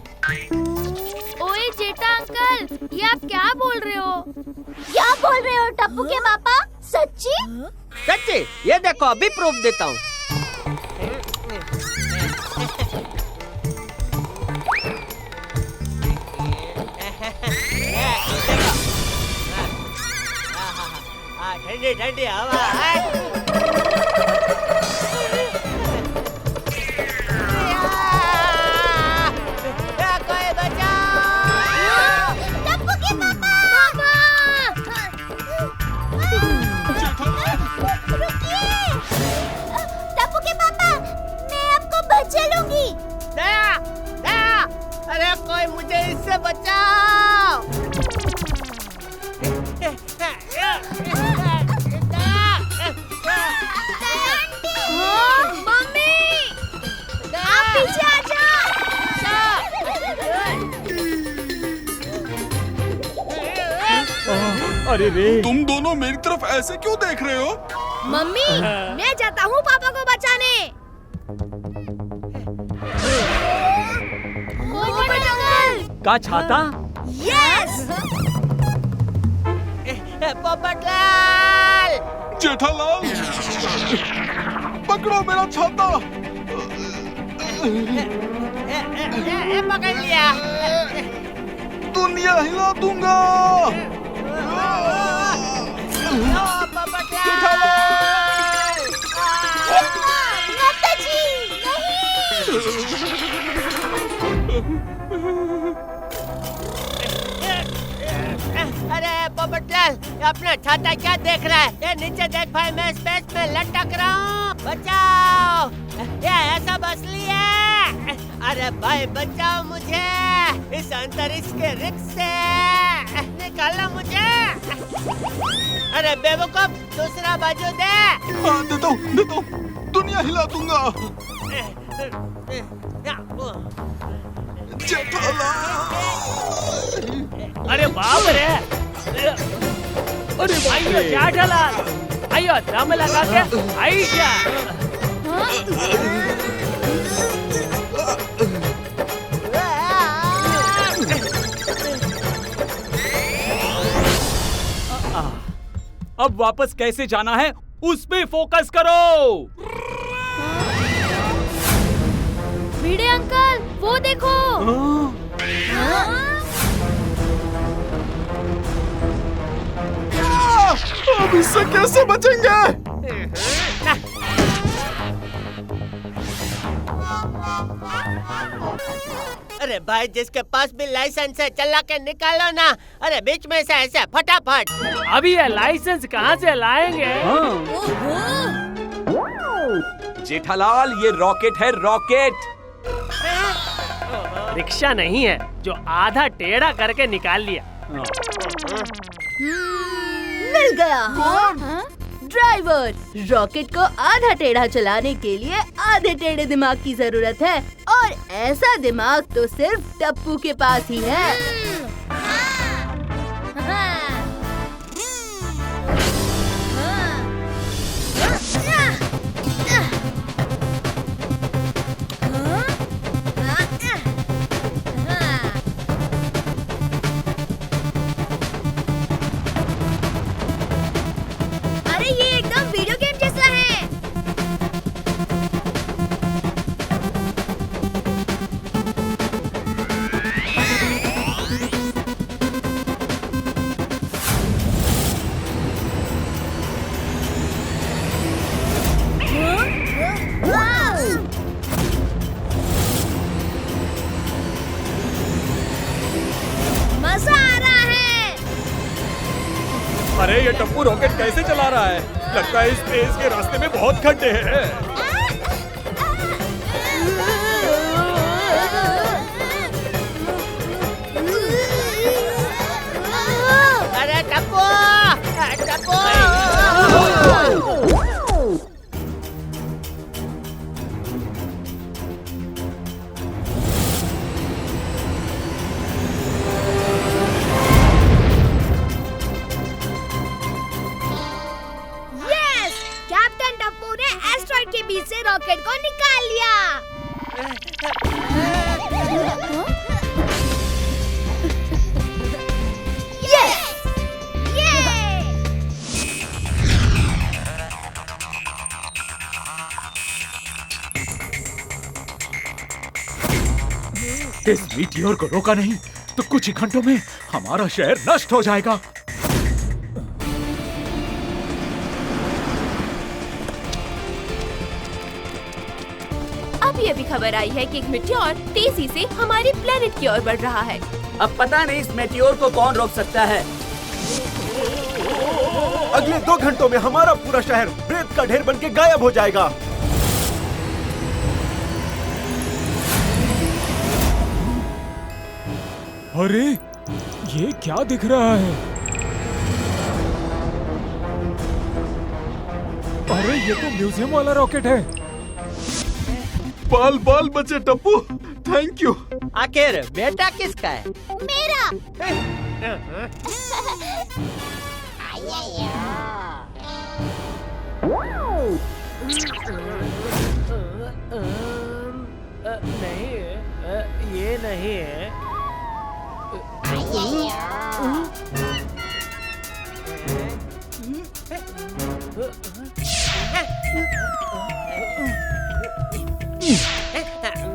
ओए जेठा अंकल, ये आप क्या बोल रहे हो? क्या बोल रहे हो टप्पू के पापा? सच्ची? सच्ची? ये देखो, अभी प्रूफ देता हूँ। ठंडी ठंडी हवा है। कोई बचाओ! टप्पू के पापा! रुकिए! टप्पू के पापा, मैं आपको बचा लूंगी। दया, दया! अरे कोई मुझे इससे बचाओ! मम्मी, आप पीछे आ जाओ। अरे रे, तुम दोनों मेरी तरफ ऐसे क्यों देख रहे हो? मम्मी, मैं जाता हूँ पापा को बचाने। पोपट अंकल! का छाता? यस! पोपटलाल! जेठालाल, पकड़ो मेरा छाता। पकड़ लिया। दुनिया हिला दूंगा। जेठालाल! माता जी, अरे पोपटलाल, अपना छाता क्या देख रहा है? ये नीचे देख भाई, मैं स्पेस में लटक रहा हूँ। बचाओ! ये ऐसा असली है। अरे भाई बचाओ मुझे, इस अंतरिक्ष के रिक्स से निकालो मुझे। अरे बेवकूफ, दूसरा बाजू दे। हाँ, देता हूँ, दुनिया हिला दूंगा। अरे बाप रे! अरे भाइयों, क्या ढला? आइयो, दम लगा के आइया। अब वापस कैसे जाना है, उस पे फोकस करो। भिड़े अंकल, वो देखो। अब इससे कैसे बचेंगे? अरे भाई जिसके पास भी लाइसेंस है चला के निकालो ना। अरे बीच में से ऐसे फटाफट। अभी ये लाइसेंस कहाँ से लाएंगे? जेठालाल ये रॉकेट है, रॉकेट। रिक्शा नहीं है जो आधा टेढ़ा करके निकाल लिया। मिल गया। ड्राइवर, रॉकेट को आधा टेढ़ा चलाने के लिए आधे टेढ़े दिमाग की जरूरत है, और ऐसा दिमाग तो सिर्फ टप्पू के पास ही है। अरे ये एकदम वीडियो गेम जैसा है। मजा आ रहा है। अरे ये टप्पू रॉकेट कैसे चला रहा है? लगता है इस तेज के रास्ते में बहुत खड्डे हैं। अरे टप्पू, टप्पू। यस, कैप्टन टप्पू ने एस्ट्रॉइड के बीच से रॉकेट को निकाल लिया। यस, ये। इस मीटियोर को रोका नहीं तो कुछ ही घंटों में हमारा शहर नष्ट हो जाएगा। अभी अभी खबर आई है कि एक मीटियोर तेजी से हमारी प्लेनेट की ओर बढ़ रहा है। अब पता नहीं इस मेटियोर को कौन रोक सकता है। अगले 2 घंटों में हमारा पूरा शहर रेत का ढेर बन के गायब हो जाएगा। अरे ये क्या दिख रहा है? अरे ये तो म्यूजियम वाला रॉकेट है। बाल बाल बचे टप्पू, थैंक यू। आखिर बेटा किसका है? मेरा। नहीं, ये नहीं है।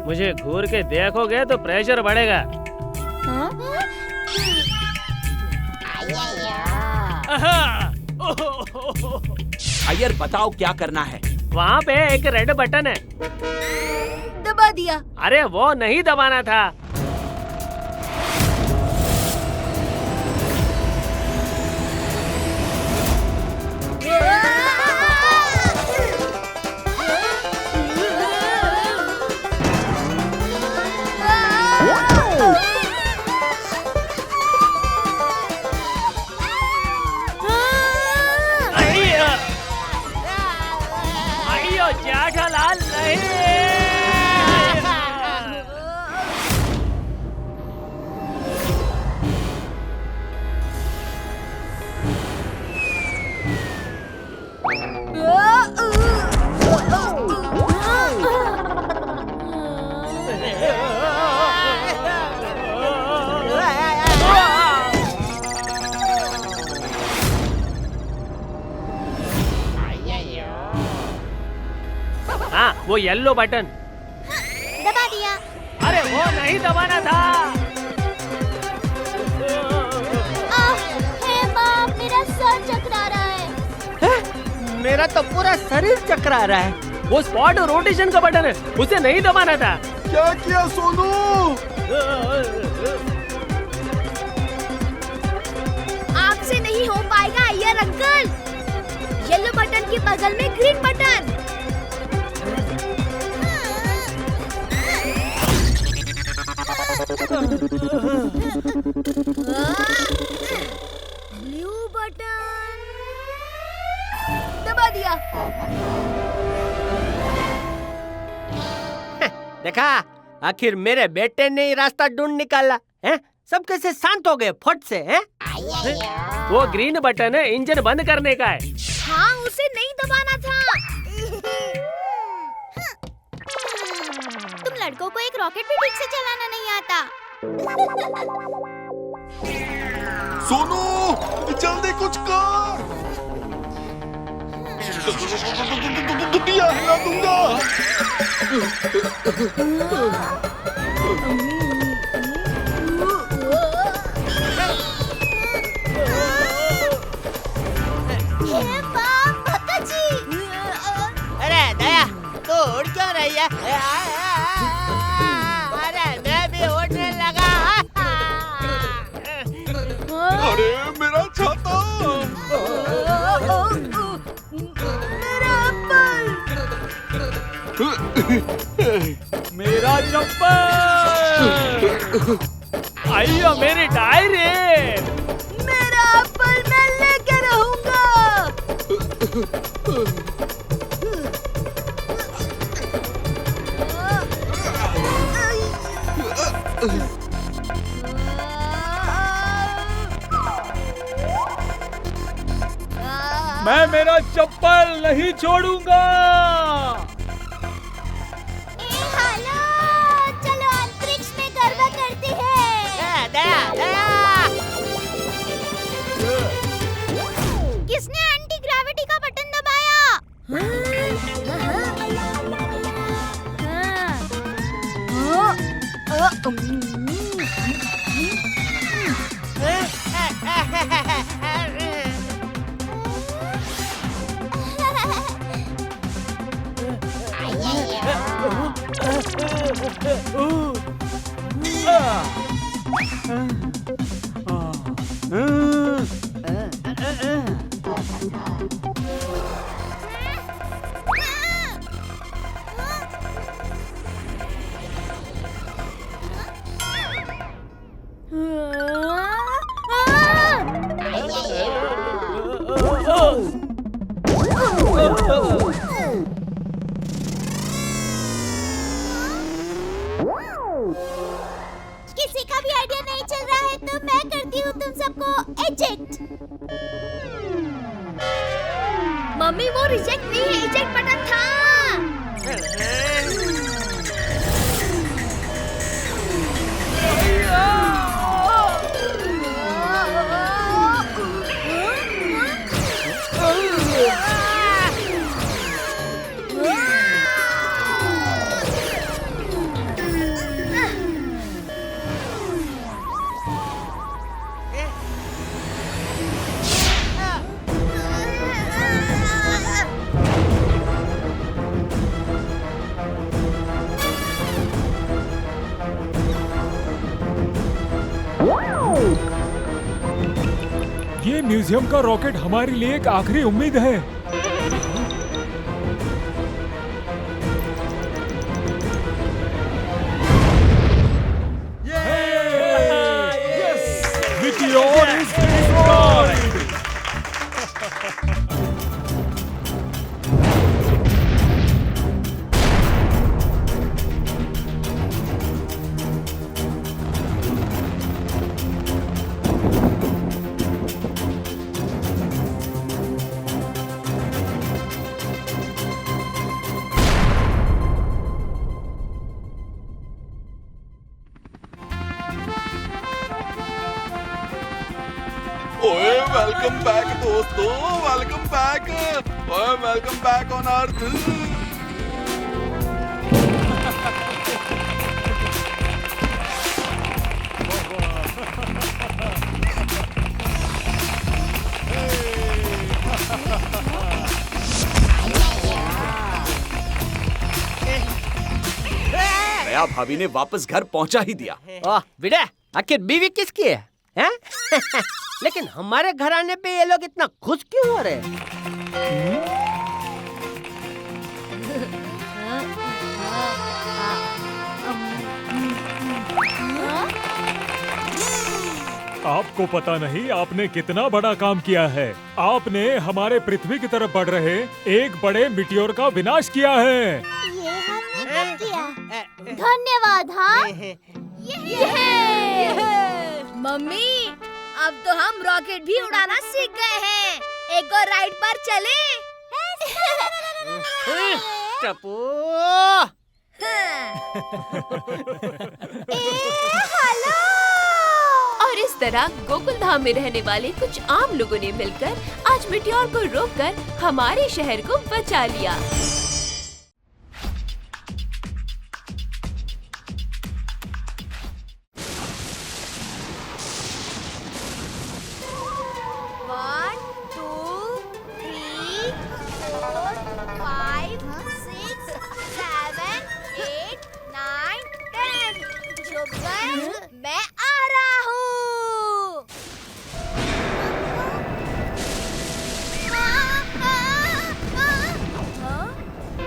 मुझे घूर के देखोगे तो प्रेशर बढ़ेगा। अय्यर बताओ क्या करना है? वहाँ पे एक रेड बटन है। दबा दिया। अरे वो नहीं दबाना था। जेठालाल नहीं। हाँ, वो येलो बटन दबा दिया। अरे वो नहीं दबाना था। हे बाप, मेरा सर चकरा रहा है। मेरा तो पूरा शरीर चकरा रहा है। वो स्पॉट रोटेशन का बटन है, उसे नहीं दबाना था। क्या किया सोनू? आपसे नहीं हो पाएगा अय्यर अंकल। येलो बटन के बगल में ग्रीन बटन। ब्लू बटन दबा दिया। देखा, आखिर मेरे बेटे ने ही रास्ता ढूंढ निकाला है। सब कैसे शांत हो गए फट से हैं? वो ग्रीन बटन है इंजन बंद करने का है। हाँ, उसे नहीं दबाना था। तुम लड़कों को एक रॉकेट भी ठीक से चलाना नहीं आता। सोनू, जल्दी कुछ कर। दुनिया हिला दूंगा। अरे दया, तू उड़ क्यों रही है? अरे मैं भी उड़ने लगा। अरे मेरा छाता। मेरा चप्पल। आइयो मेरी डायरी। मेरा एप्पल मैं लेके रहूंगा। मैं मेरा चप्पल नहीं छोड़ूंगा। हेलो, चलो अंतरिक्ष में गरबा करते हैं। दया, दया। किसने एंटी ग्रेविटी का बटन दबाया? किसी का भी आइडिया नहीं चल रहा है तो मैं करती हूँ तुम सबको एजेक्ट। मम्मी, वो रिजेक्ट नहीं है, इजेक्ट बटन था। ये म्यूजियम का रॉकेट हमारे लिए एक आखिरी उम्मीद है। Meteor is destroyed. ओए वेलकम बैक दोस्तों, वेलकम बैक। ओए वेलकम बैक ऑन अर्थ। दया भाभी ने वापस घर पहुंचा ही दिया। ओह बेटा, आखिर बीवी किसकी है, हैं? लेकिन हमारे घर आने पे ये लोग इतना खुश क्यों हो रहे हैं? आपको पता नहीं आपने कितना बड़ा काम किया है। आपने हमारे पृथ्वी की तरफ बढ़ रहे एक बड़े मिटियोर का विनाश किया है। ये हमने कब किया? धन्यवाद। हाँ मम्मी, अब तो हम रॉकेट भी उड़ाना सीख गए हैं। एक और राइड पर चले? टप्पू। हेलो। और इस तरह गोकुल धाम में रहने वाले कुछ आम लोगों ने मिलकर आज मीटियोर को रोककर हमारे शहर को बचा लिया। मैं आ रहा हूँ।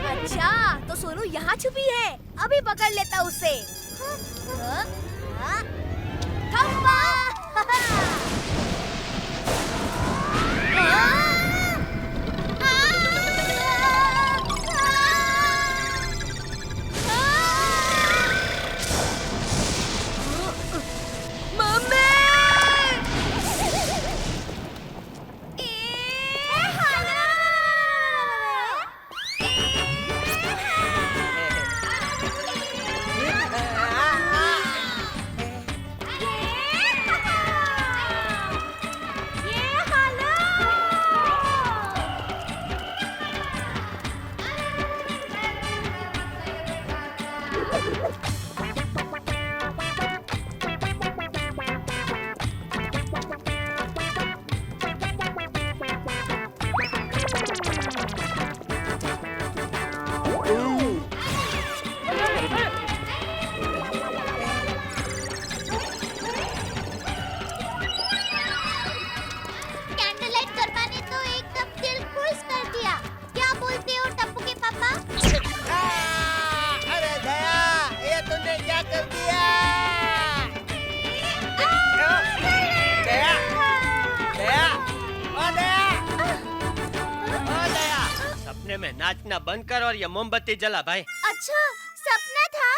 अच्छा, तो सोनू यहाँ छुपी है। अभी पकड़ लेता उसे। खम्बा! में नाचना बंद कर और ये मोमबत्ती जला भाई। अच्छा, सपना था?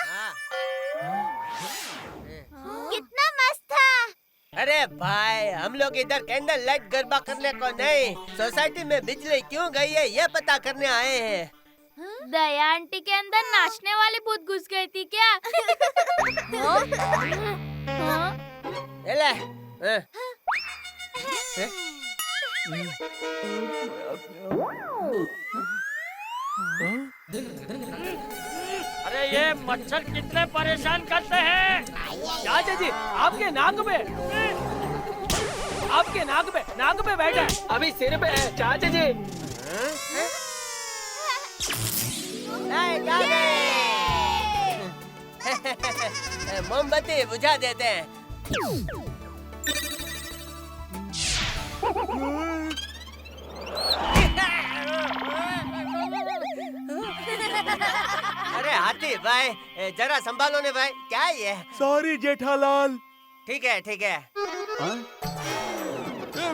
कितना मस्त था। अरे भाई, हम लोग इधर कैंडल लाइट गरबा करने को नहीं, सोसाइटी में बिजली क्यों गई है ये पता करने आए हैं। दया आंटी के अंदर नाचने वाली भूत घुस गई थी क्या? अरे ये मच्छर कितने परेशान करते हैं। चाचा जी, आपके नाक पे बैठा है, अभी सिर पे है चाचा जी। मोमबत्ती बुझा देते हैं। अरे हाथी भाई, जरा संभालो ने भाई, क्या है ये? सॉरी जेठालाल। ठीक है ठीक है।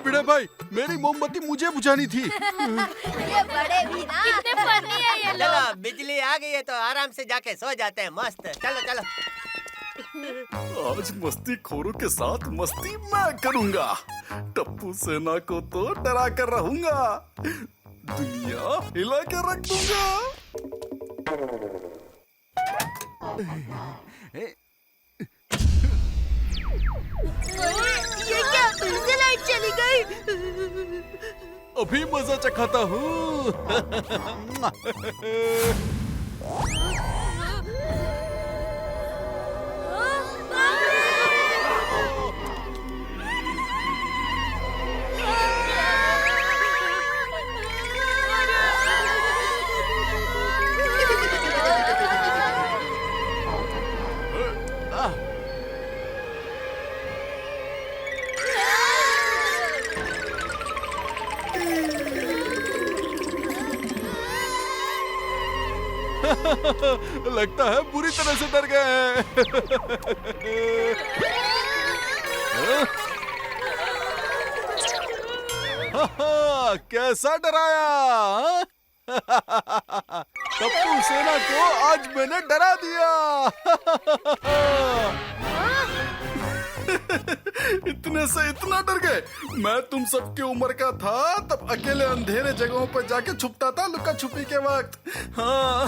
भिड़े भाई, मेरी मोमबत्ती मुझे बुझानी थी। ये बड़े भी ना। कितने फनी है ये लोग। चलो, बिजली आ गई है तो आराम से जाके सो जाते हैं। मस्त, चलो चलो। आज मस्ती खोरों के साथ मस्ती मैं करूंगा। टप्पू सेना को तो डरा कर रहूंगा, दुनिया हिला के रख दूंगा। ये क्या, फिर से लाइट चली गई? अभी मजा चखाता हूँ। लगता है बुरी तरह से डर गए हैं। कैसा डराया? टप्पू सेना को आज मैंने डरा दिया। इतने से इतना डर गए? मैं तुम सबकी उम्र का था तब अकेले अंधेरे जगहों पर जाके छुपता था लुका छुपी के वक्त। हाँ।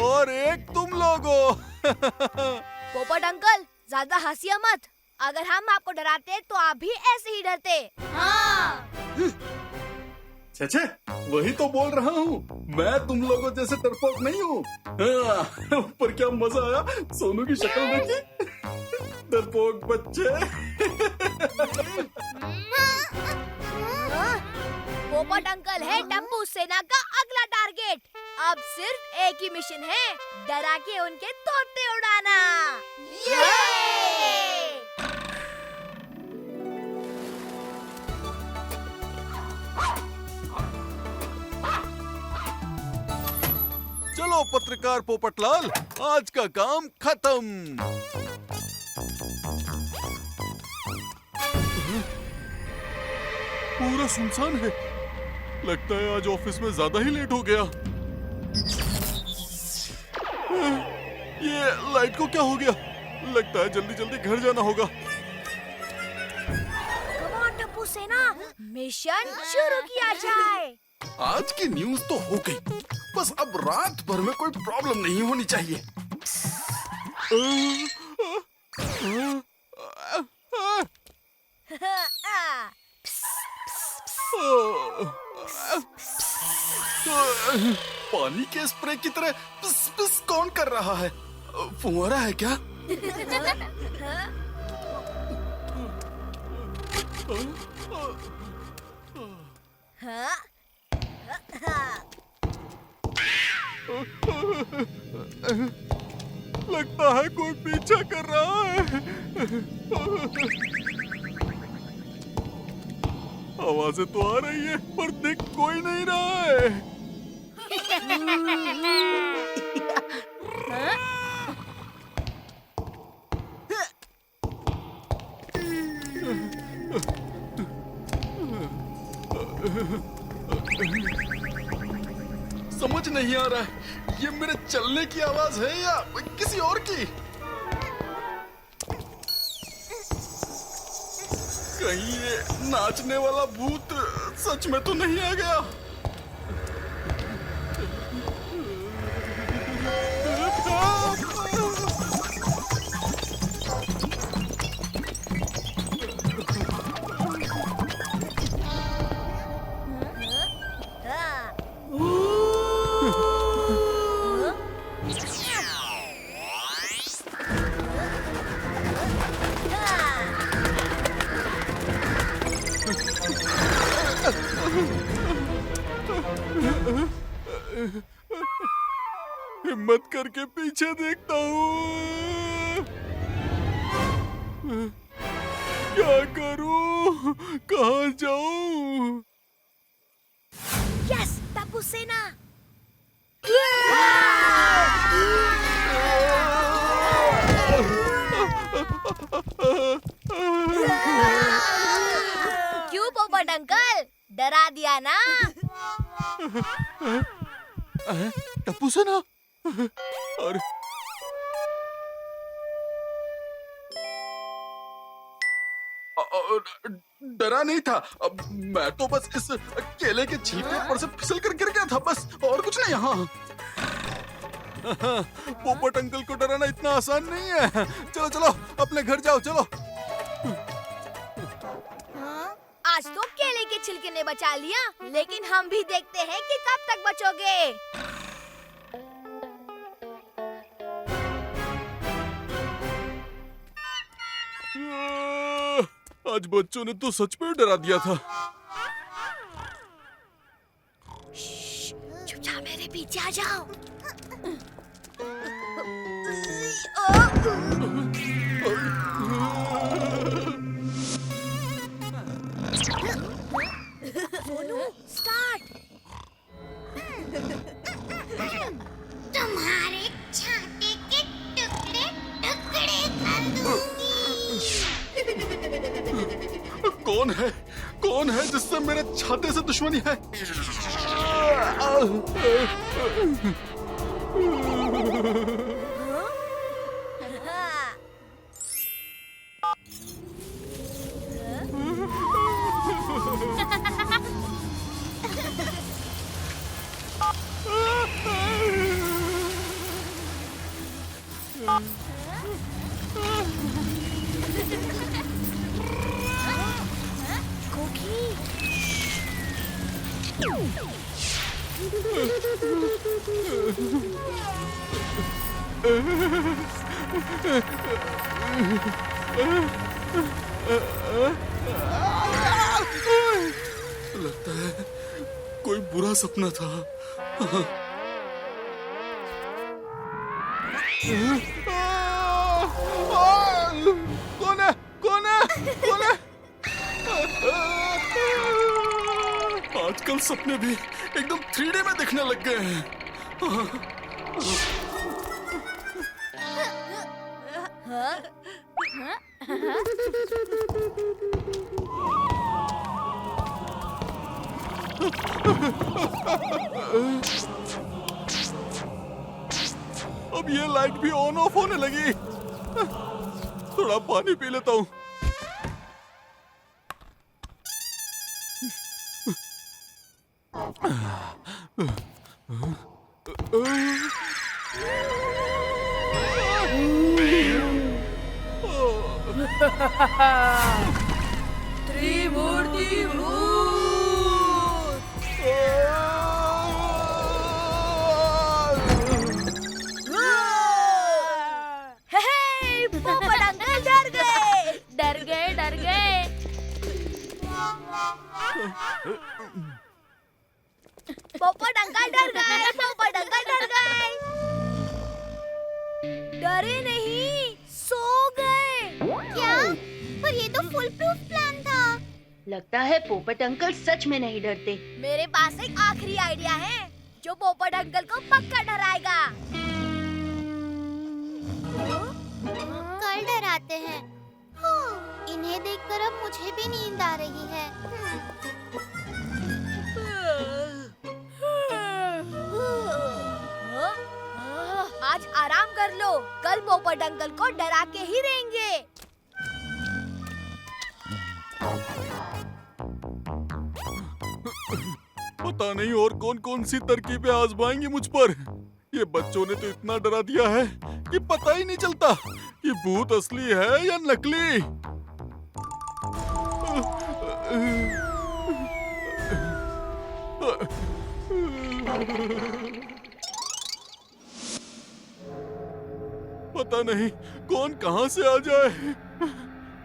और एक तुम लोगों। पोपट अंकल ज्यादा हंसिया मत। अगर हम आपको डराते तो आप भी ऐसे ही डरते। हाँ। छे वही तो बोल रहा हूँ, मैं तुम लोगों जैसे डरपोक नहीं हूँ। पर क्या मजा आया सोनू की शक्ल देखी। डरपोक बच्चे। पोपट अंकल है टप्पू सेना का अगला टारगेट। अब सिर्फ एक ही मिशन है, डरा के उनके तोते उड़ाना। चलो पत्रकार पोपटलाल, आज का काम खत्म। पूरा सुनसान है। लगता है आज ऑफिस में ज्यादा ही लेट हो गया। ये लाइट को क्या हो गया? लगता है जल्दी जल्दी घर जाना होगा। कम ऑन टप्पू सेना, मिशन शुरू किया जाए। आज की न्यूज तो हो गई, बस अब रात भर में कोई प्रॉब्लम नहीं होनी चाहिए। पानी के स्प्रे की तरह पिस पिस कौन कर रहा है? फुहारा है क्या? लगता है कोई पीछा कर रहा है। आवाजें तो आ रही है पर दिख कोई नहीं रहा है। समझ नहीं आ रहा है ये मेरे चलने की आवाज है या किसी और की। कहीं ये नाचने वाला भूत सच में तो नहीं आ गया? हिम्मत करके पीछे देखता हूँ। क्या करूँ? कहाँ जाऊँ? यस, टप्पू सेना। क्यों पोपट अंकल, डरा दिया ना? टप्पू सेना? अरे डरा नहीं था, मैं तो बस इस केले के छिलके पर से फिसल कर गिर गया था, बस और कुछ नहीं। हाँ, पोपट अंकल को डराना इतना आसान नहीं है। चलो चलो अपने घर जाओ, चलो। आज तो केले के छिलके ने बचा लिया, लेकिन हम भी देखते हैं कि कब तक बचोगे। आज बच्चों ने तो सच में डरा दिया था। चुपचाप मेरे पीछे आ जाओ। सोनू, स्टार्ट। कौन है जिससे मेरे छाते से दुश्मनी है? लगता है कोई बुरा सपना था। कौन है? कौन है? कौन है? आजकल सपने भी एकदम 3D में दिखने लग गए हैं। अब ये लाइट भी ऑन ऑफ होने लगी। थोड़ा पानी पी लेता हूँ। त्रिमूर्ति पोपट अंकल डर गए। पोपट अंकल डर गए। डरे नहीं, सो गए। क्या? पर ये तो फुल प्रूफ प्लान था। लगता है पोपट अंकल सच में नहीं डरते। मेरे पास एक आखिरी आइडिया है जो पोपट अंकल को पक्का डराएगा। कल डराते हैं। इन्हें देखकर अब मुझे भी नींद आ रही है। आज आराम कर लो, कल पोपट अंकल को डरा के ही रहेंगे। पता नहीं और कौन सी तरकीबें आजमाएंगी मुझ पर। ये बच्चों ने तो इतना डरा दिया है कि पता ही नहीं चलता कि भूत असली है या नकली। पता नहीं कौन कहां से आ जाए।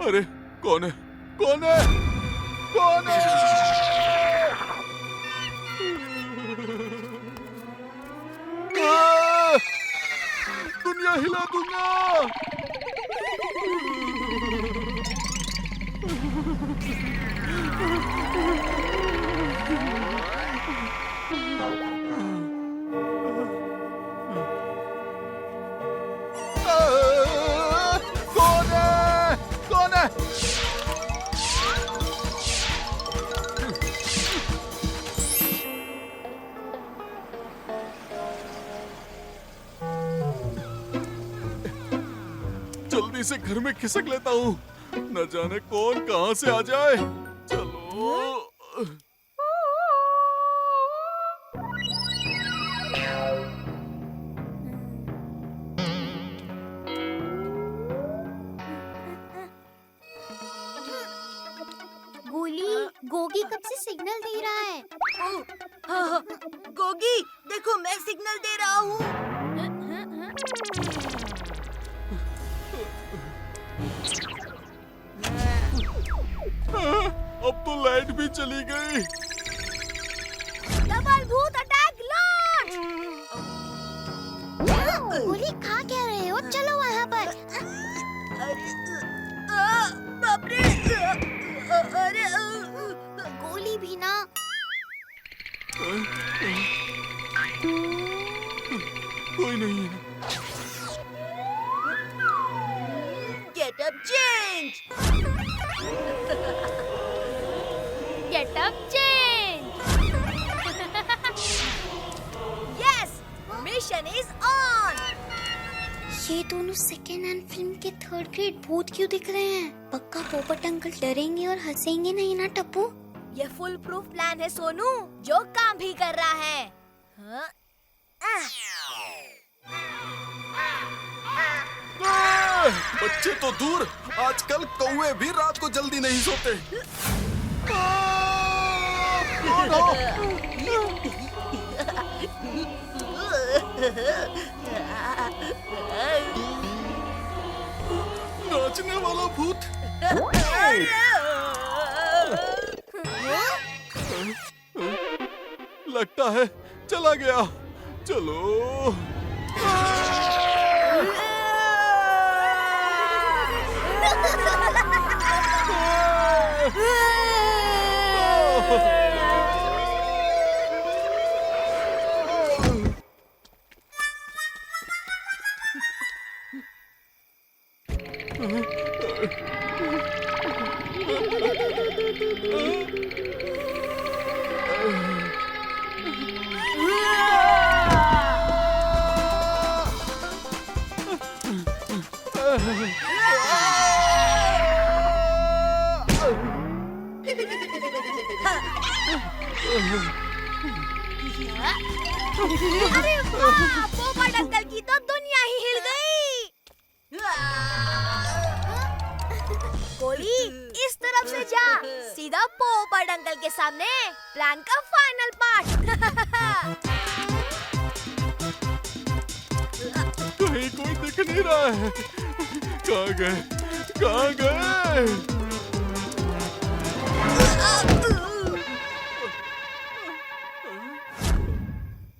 अरे कौन है? कौन है? कौन है? दुनिया हिला दूंगा। कौन है? कौन है? जल्दी से घर में खिसक लेता हूँ, न जाने कौन कहां से आ जाए। चलो। गोगी कब से सिग्नल दे रहा है। हाँ, गोगी देखो मैं सिग्नल दे रहा हूँ। अब तो लाइट भी चली गई। डबल भूत अटैक लॉन्च। गोली खा क्या रहे हो? चलो वहाँ पर। बाप रे। अरे गोली भी ना। कोई नहीं है। Get up change. ये दोनों सेकेंड हैंड फिल्म के थर्ड ग्रेड भूत क्यों दिख रहे हैं? पक्का पोपट अंकल डरेंगे और हंसेंगे नहीं ना टप्पू? ये फुल प्रूफ प्लान है सोनू, जो काम भी कर रहा है। हाँ? बच्चे तो दूर, आजकल कौवे भी रात को जल्दी नहीं सोते। नाचने वाला भूत। लगता है चला गया। चलो। अरे वाह, पोपट अंकल की तो दुनिया ही हिल गई। कोली, इस तरफ से जा, सीधा पोपट अंकल के सामने। प्लान का फाइनल पार्ट। कहीं कोई दिख नहीं रहा है। कहाँ गए? कहाँ गए?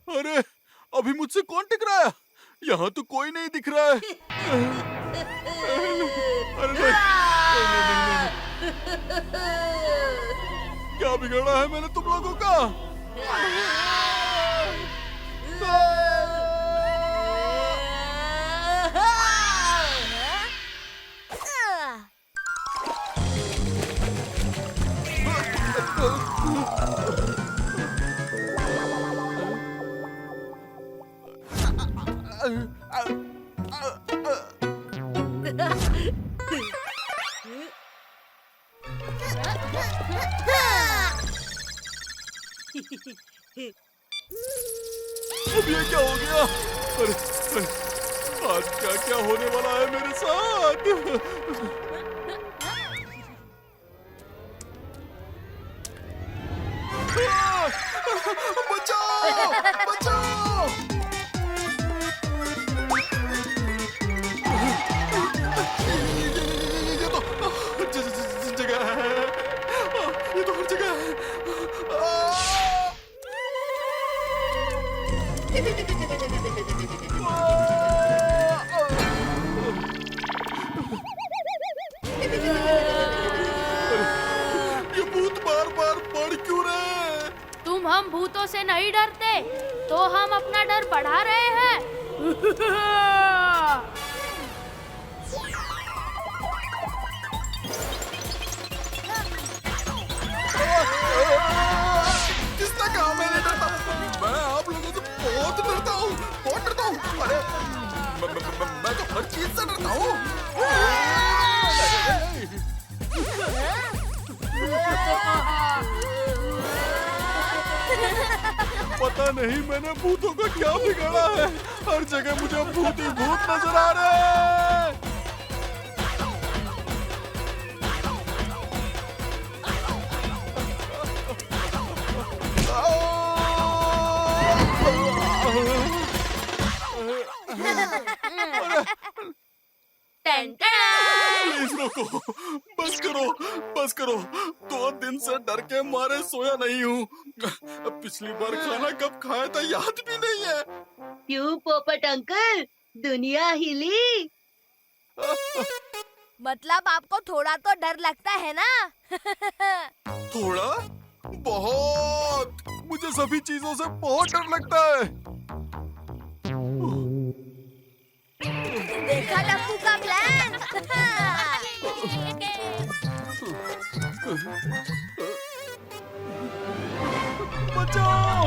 अरे, अभी मुझसे कौन टिक रहा है? यहाँ तो कोई नहीं दिख रहा है। अरे नहीं, क्या बिगड़ा है मैंने तुम लोगों का? अब ये क्या हो गया? अरे, आज क्या क्या होने वाला है मेरे साथ? बचाओ! बचाओ! ये तो जगह है। ये तो हर जगह है। ये भूत बार बार बढ़ क्यों रहे? तुम हम भूतों से नहीं डरते, तो हम अपना डर बढ़ा रहे हैं। किसने कहा मैं नहीं डरता? मैं आप लोगों से बहुत डरता हूँ, बहुत डरता हूँ। अरे मैं तो हर चीज से डरता हूँ। पता नहीं मैंने भूतों का क्या बिगाड़ा है। हर जगह मुझे भूत ही भूत नजर आ रहे हैं। प्लीज रोको, बस करो, बस करो। 2 दिन से डर के मारे सोया नहीं हूँ। पिछली बार खाना कब खाया था याद भी नहीं है। क्यों पोपट अंकल, दुनिया हिली? मतलब आपको थोड़ा तो डर लगता है ना? थोड़ा? बहुत। मुझे सभी चीजों से बहुत डर लगता है। देखा टप्पू का प्लान? बचाओ!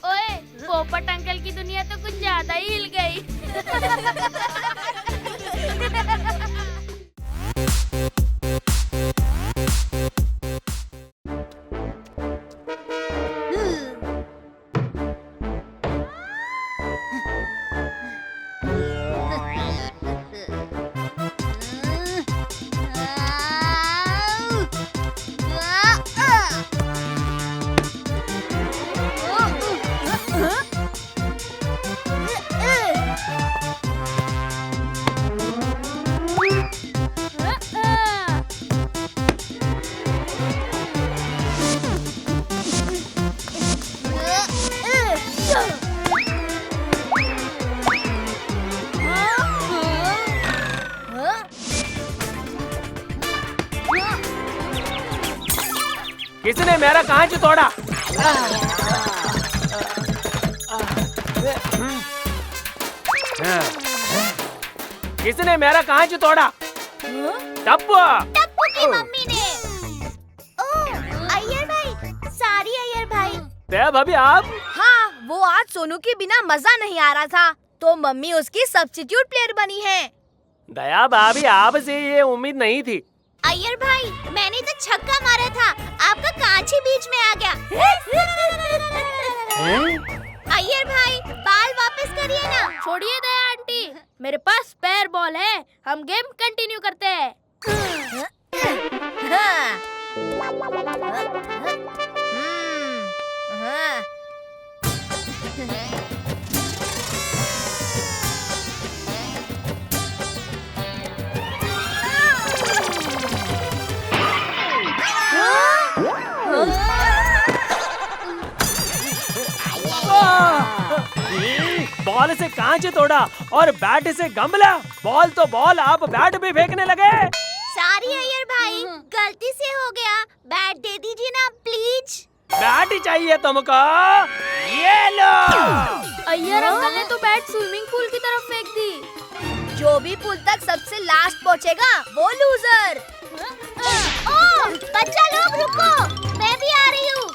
ओए, पोपट अंकल की दुनिया चटाई हिल गई। किसने मेरा कांच तोड़ा? किसने मेरा कांच तोड़ा? टप्पू। टप्पू की मम्मी ने। ओह, अय्यर भाई, सॉरी अय्यर भाई। दया भाभी आप? हाँ, वो आज सोनू के बिना मजा नहीं आ रहा था, तो मम्मी उसकी सब्स्टिट्यूट प्लेयर बनी है। दया भाभी आपसे ये उम्मीद नहीं थी। अय्यर भाई, मैंने तो छक्का मारा था, आपका कांच ही बीच में आ गया। अय्यर भाई, बाल वापस करिए ना। छोड़िए दया आंटी, मेरे पास स्पेयर बॉल है, हम गेम कंटिन्यू करते हैं। बॉल से कांच तोड़ा और बैट से गमला। बॉल तो बॉल, आप बैट भी फेंकने लगे। सॉरी अय्यर भाई, गलती से हो गया। बैट दे दीजिए ना प्लीज। बैट ही चाहिए तुमको? ये लो। अय्यर अंकल ने तो बैट स्विमिंग पूल की तरफ फेंक दी। जो भी पूल तक सबसे लास्ट पहुंचेगा वो लूजर। ओह, बच्चा लोग रुको, मैं भी आ रही हूँ।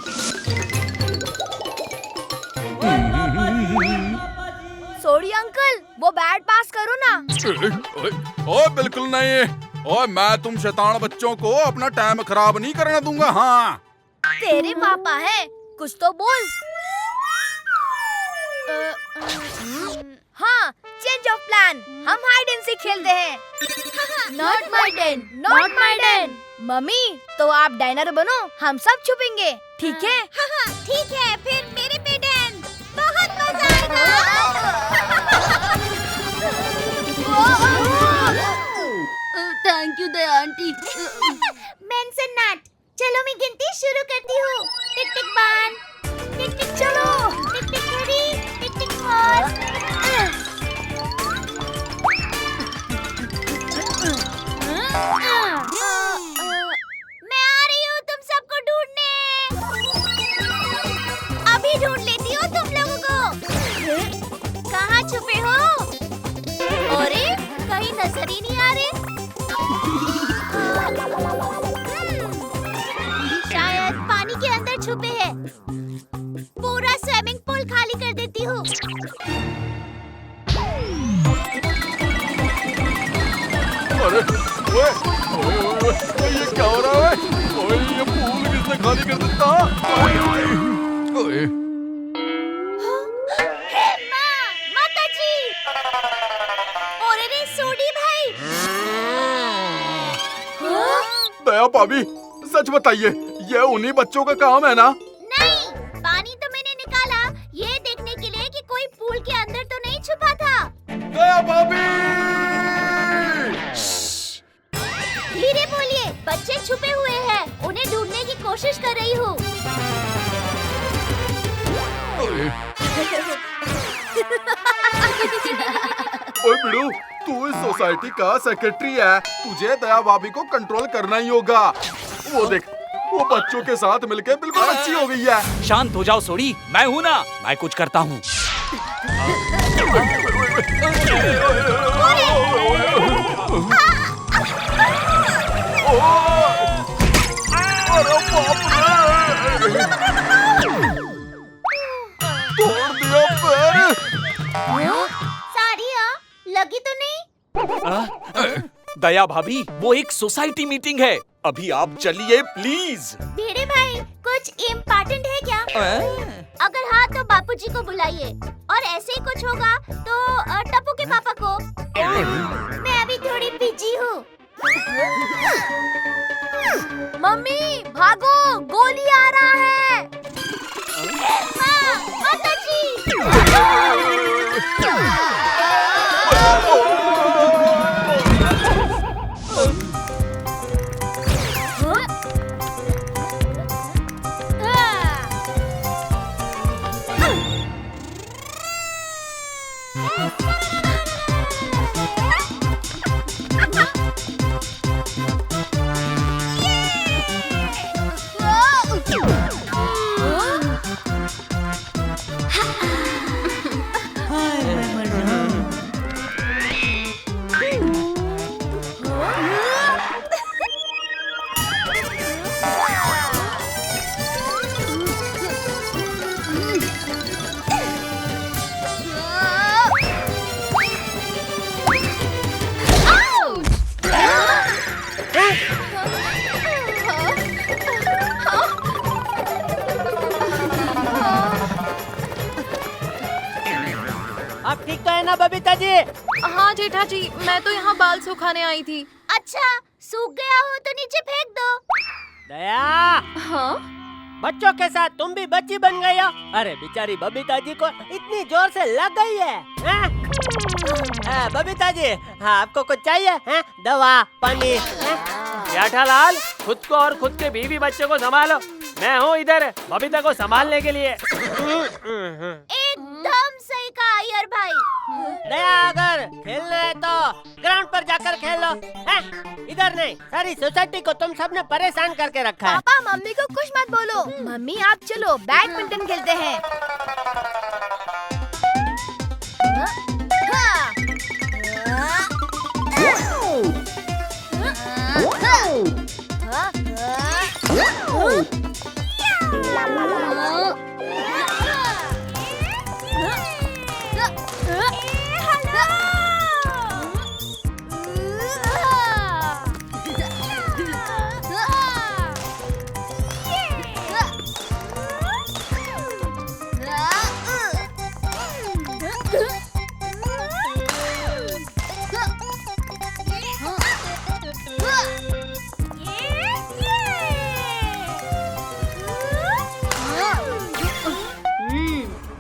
सॉरी अंकल, वो बैट पास करो ना। ओए बिल्कुल नहीं। ओए मैं तुम शैतान बच्चों को अपना टाइम खराब नहीं करने दूंगा। हाँ तेरे पापा है, कुछ तो बोल। हाँ, चेंज ऑफ प्लान, हम हाइड एंड सीक खेलते हैं। Not my Dan, not my Dan. Mummy, तो आप डाइनर बनो, हम सब छुपेंगे, ठीक है? हाँ, ठीक है, फिर मेरे पे डैन, बहुत मजा आएगा। Thank you Daya aunty. Mention not. चलो मैं गिनती शुरू करती हूँ। टिक टिक वन, टिक टिक चलो, टिक टिक थ्री, टिक टिक फोर। मैं आ रही हूँ तुम सबको ढूंढने। अभी ढूंढ लेती हूँ तुम लोगों को। कहाँ छुपे हो? अरे कहीं नजर ही नहीं आ रहे। शायद पानी के अंदर छुपे हैं। पूरा स्विमिंग पूल खाली कर देती हूँ। अरे ओए, ओए, ओए, ओए, ये क्या हो रहा है? ओए ये पूल किसने खाली कर देता? ओए माताजी! और रे सोडी भाई! दया भाभी, सच बताइए, ये उन्हीं बच्चों का काम है ना? नहीं, पानी तो मैंने निकाला ये देखने के लिए कि कोई पूल के अंदर तो नहीं छुपा था। दया भाभी! धीरे बोलिए, बच्चे छुपे हुए हैं, उन्हें ढूंढने की कोशिश कर रही हूँ। ओए बिड़ू, तू इस सोसाइटी का सेक्रेटरी है, तुझे दया भाभी को कंट्रोल करना ही होगा। वो देख, वो बच्चों के साथ मिलके बिल्कुल अच्छी हो गई है। शांत हो जाओ सोडी, मैं हूँ ना, मैं कुछ करता हूँ। तोड़ दिया पैर। दया भाभी, वो एक सोसाइटी मीटिंग है, अभी आप चलिए प्लीज। भिड़े भाई, कुछ इम्पोर्टेंट है क्या? अगर हाँ तो बापूजी को बुलाइए, और ऐसे ही कुछ होगा तो टप्पू के पापा को। मैं अभी थोड़ी बिजी हूँ। मम्मी भागो, गोली आ रहा है। माता जी। आप ठीक तो है ना बबीता जी? हाँ जेठा जी, मैं तो यहाँ बाल सुखाने आई थी। अच्छा, सूख गया हो तो नीचे फेंक दो। दया। हाँ? बच्चों के साथ तुम भी बच्ची बन गई हो? अरे बेचारी बबीता जी को इतनी जोर से लग गई है। बबीता जी, हाँ आपको कुछ चाहिए? दवा, पानी? जेठालाल, खुद को और खुद के बीवी बच्चों को संभालो, मैं हूँ इधर बबीता को संभालने के लिए। एकदम सही कहा अय्यर भाई। दया, अगर खेलना है तो ग्राउंड पर जाकर खेल लो, इधर नहीं। सारी सोसाइटी को तुम सबने परेशान करके रखा है। पापा मम्मी को कुछ मत बोलो। मम्मी आप चलो बैडमिंटन खेलते हैं।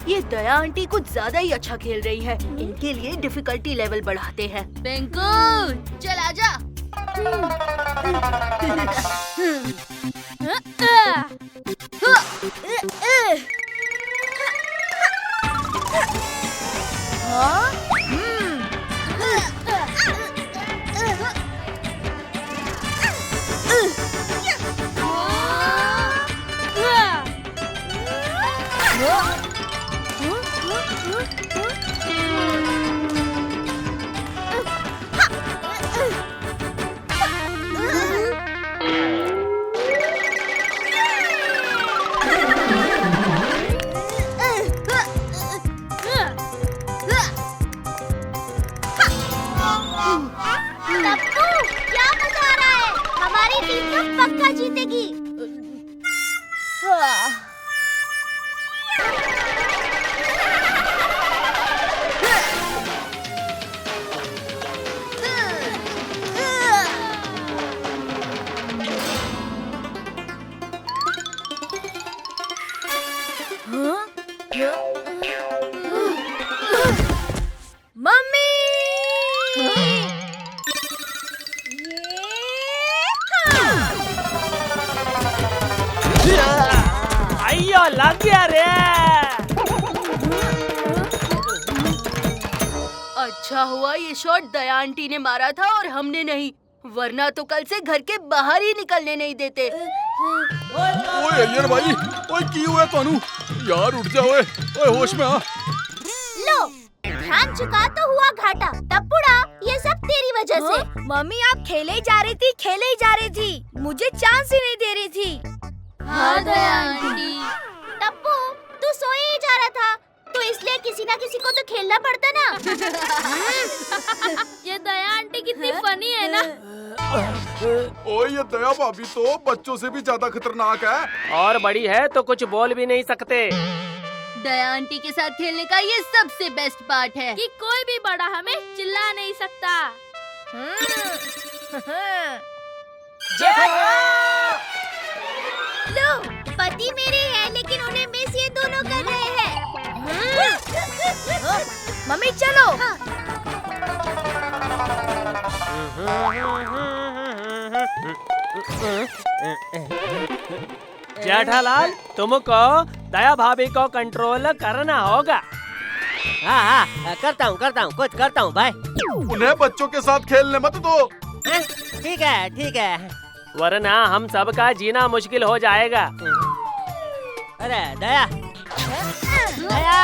ये दया आंटी कुछ ज्यादा ही अच्छा खेल रही है। इनके लिए डिफिकल्टी लेवल बढ़ाते हैं। पिंकू चल आजा। पक्का जीतेगी। मम्मी अयो लग गया रे। अच्छा हुआ ये शॉट दया आंटी ने मारा था और हमने नहीं, वरना तो कल से घर के बाहर ही निकलने नहीं देते। ओए अय्यर भाई, ओए की हुआ तानू? यार उठ जा ओए, ओए होश में आ। लो, ध्यान चुका तो हुआ घाटा। टप्पूड़ा, ये सब तेरी वजह से। मम्मी आप खेले ही जा रही थी, खेले ही जा रही थी, मुझे चांस ही नहीं दे रही थी। हाँ दया आंटी। टप्पू, तू सोए ही जा रहा था, तो इसलिए किसी ना किसी को तो खेलना पड़ता ना। ये दया आंटी कितनी फनी है ना। ओ ये दया भाभी तो बच्चों से भी ज्यादा खतरनाक है। और बड़ी है तो कुछ बोल भी नहीं सकते। दया आंटी के साथ खेलने का ये सबसे बेस्ट पार्ट है कि कोई भी बड़ा हमें चिल्ला नहीं सकता। लो, पति मेरे हैं लेकिन उन्हें मिस ये दोनों कर रहे हैं। मम्मी चलो। जेठालाल, तुमको दया भाभी को कंट्रोल करना होगा। हाँ हाँ, करता हूँ कुछ करता हूँ भाई। उन्हें बच्चों के साथ खेलने मत दो। ठीक है। वरना हम सबका जीना मुश्किल हो जाएगा। अरे दया, दया।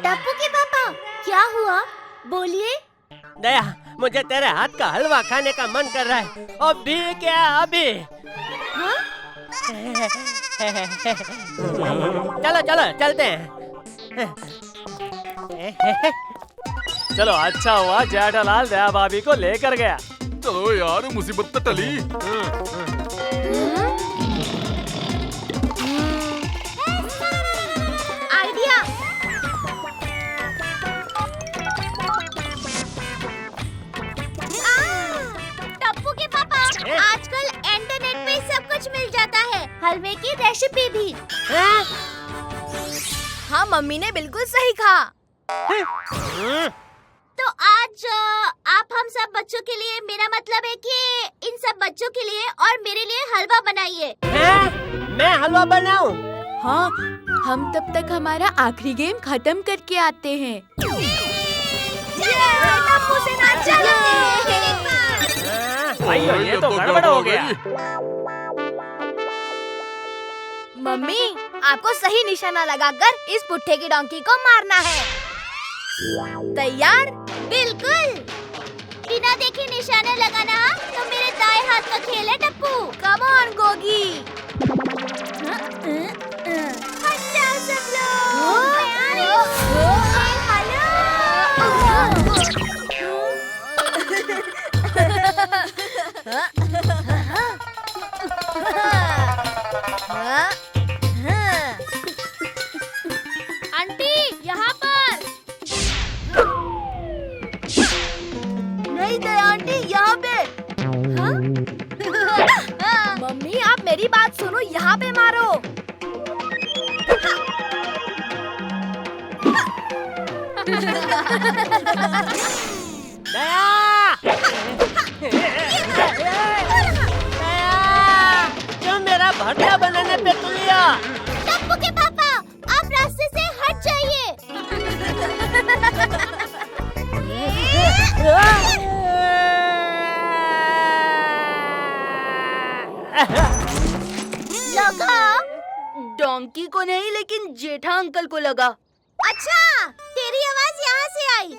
टप्पू के पापा, क्या हुआ? बोलिए। दया, मुझे तेरे हाथ का हलवा खाने का मन कर रहा है। अभी क्या अभी? चलो चलते हैं। चलो अच्छा हुआ जेठालाल दया भाभी को लेकर गया। चलो यार, मुसीबत तो टली। आइडिया। टप्पू के पापा, आजकल इंटरनेट पे सब कुछ मिल जाता है, हलवे की रेसिपी भी। हाँ, मम्मी ने बिल्कुल सही कहा। तो आज आप हम सब बच्चों के लिए, मेरा मतलब है कि इन सब बच्चों के लिए और मेरे लिए हलवा बनाइए। मैं हलवा बनाऊं? हाँ, हम तब तक हमारा आखिरी गेम खत्म करके आते हैं। अयो, ये तो गड़बड़ हो गया। मम्मी, आपको सही निशाना लगाकर इस पुट्ठे की डोंकी को मारना है। तैयार? बिल्कुल। बिना देखे निशाना लगाना तो मेरे दाएं हाथ का खेल है टप्पू। Come on Gogi. हट जाओ सब लोग। आंटी यहाँ पर। नहीं दया आंटी, यहाँ पे। मम्मी, आप मेरी बात सुनो, यहाँ पे मारो। क्यों मेरा भरता बनाने पे तुलिया? टप्पू के पापा, आप रास्ते से हट जाइए। लगा? डोंकी को नहीं, लेकिन जेठा अंकल को लगा। अच्छा, तेरी आवाज यहाँ से आई।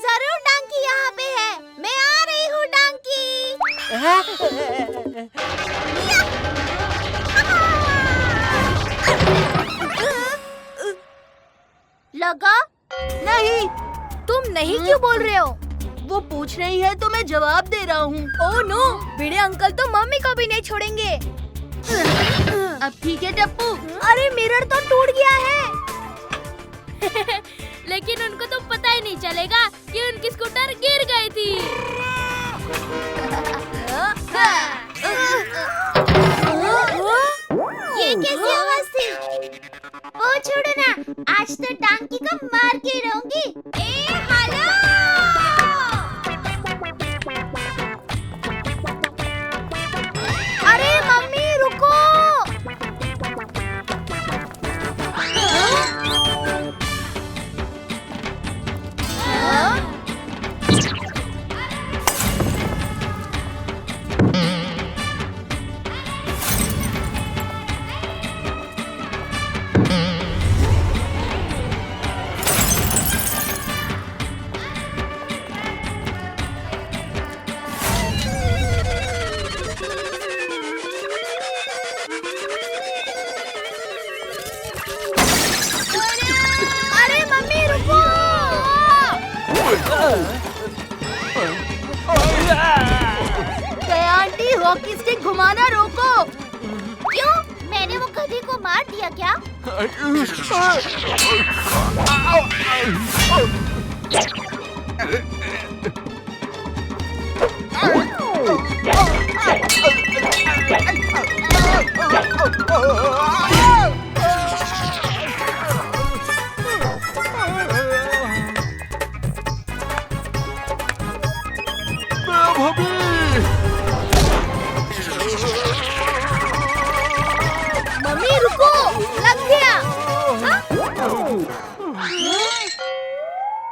जरूर डांकी यहाँ पे है। मैं आ रही हूँ डांकी। लगा? नहीं, तुम नहीं क्यों बोल रहे हो? वो पूछ रही है तो मैं जवाब दे रहा हूँ। ओह नो, भिड़े अंकल तो मम्मी को भी नहीं छोड़ेंगे। अब ठीक है टप्पू। अरे मिरर तो टूट गया है। लेकिन उनको तो पता ही नहीं चलेगा कि उनकी स्कूटर गिर गई थी। ये कैसी आवाज थी? वो छोड़ो ना, आज तो डांकी को मार के रहूंगी। ए हेलो! अरे मम्मी रुको। दया आंटी, हॉकी स्टिक घुमाना रोको। क्यों? मैंने वो गधे को मार दिया क्या? मम्मी रुको, लग गया।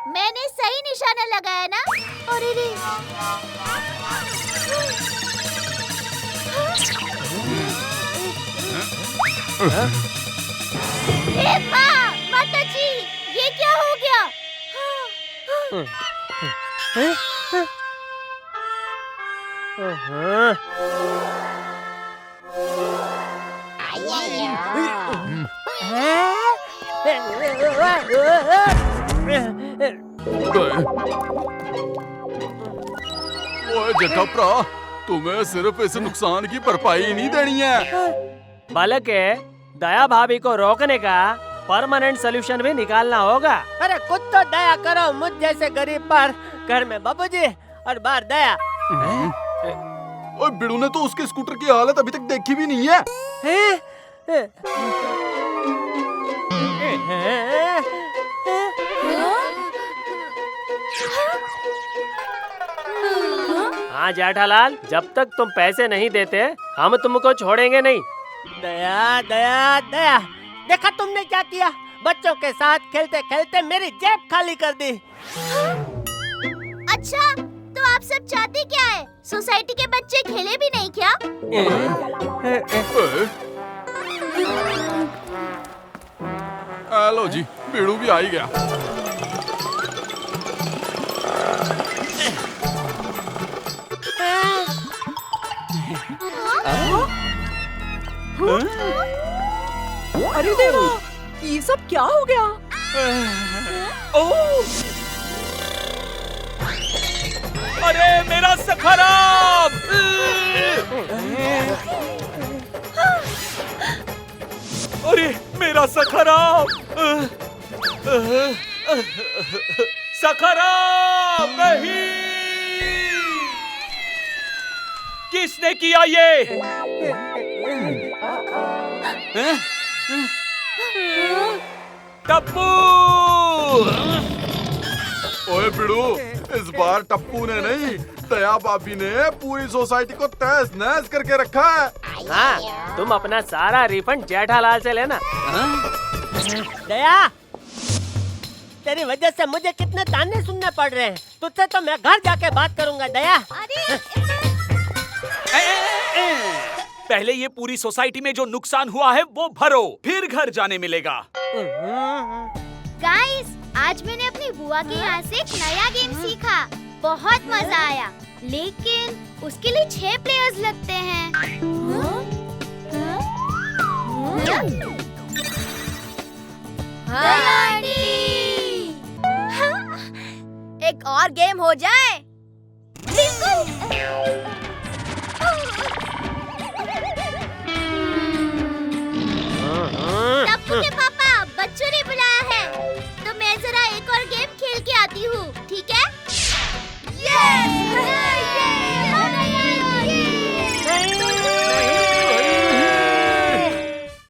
मैंने सही निशाना लगाया ना? अरे रे। हे माँ, माताजी, ये क्या हो गया? ओए जटप्रा, तुम्हें सिर्फ इस नुकसान की भरपाई नहीं देनी है, बल्कि दया भाभी को रोकने का परमानेंट सोल्यूशन भी निकालना होगा। अरे कुछ तो दया करो मुझ जैसे गरीब पर। घर में बाबूजी और बाहर दया। ओए बिड़ू ने तो उसके स्कूटर की हालत अभी तक देखी भी नहीं है। हाँ जेठालाल, जब तक तुम पैसे नहीं देते हम तुमको छोड़ेंगे नहीं। दया दया दया, देखा तुमने क्या किया? बच्चों के साथ खेलते खेलते मेरी जेब खाली कर दी। अच्छा, तो आप सब चाहते क्या है? सोसाइटी के बच्चे खेले भी नहीं क्या? हेलो जी, बिड़ू भी आ ही गया। अरे देवा, ये सब क्या हो गया? अरे मेरा सखराम! अरे मेरा सखराम! सखराम नहीं! किसने किया ये? टप्पू! ओए बिड़ू, इस बार टप्पू ने नहीं, दया भाभी ने पूरी सोसाइटी को तहस नहस करके रखा है। हाँ, तुम अपना सारा रिफंड जेठालाल से लेना। दया, तेरी वजह से मुझे कितने ताने सुनने पड़ रहे हैं। तुझसे तो मैं घर जाके बात करूंगा दया। पहले ये पूरी सोसाइटी में जो नुकसान हुआ है वो भरो, फिर घर जाने मिलेगा। गाइस, आज मैंने अपनी बुआ के यहाँ से एक नया गेम सीखा। बहुत मजा आया, लेकिन उसके लिए 6 प्लेयर्स लगते हैं। एक और गेम हो जाए? बिल्कुल।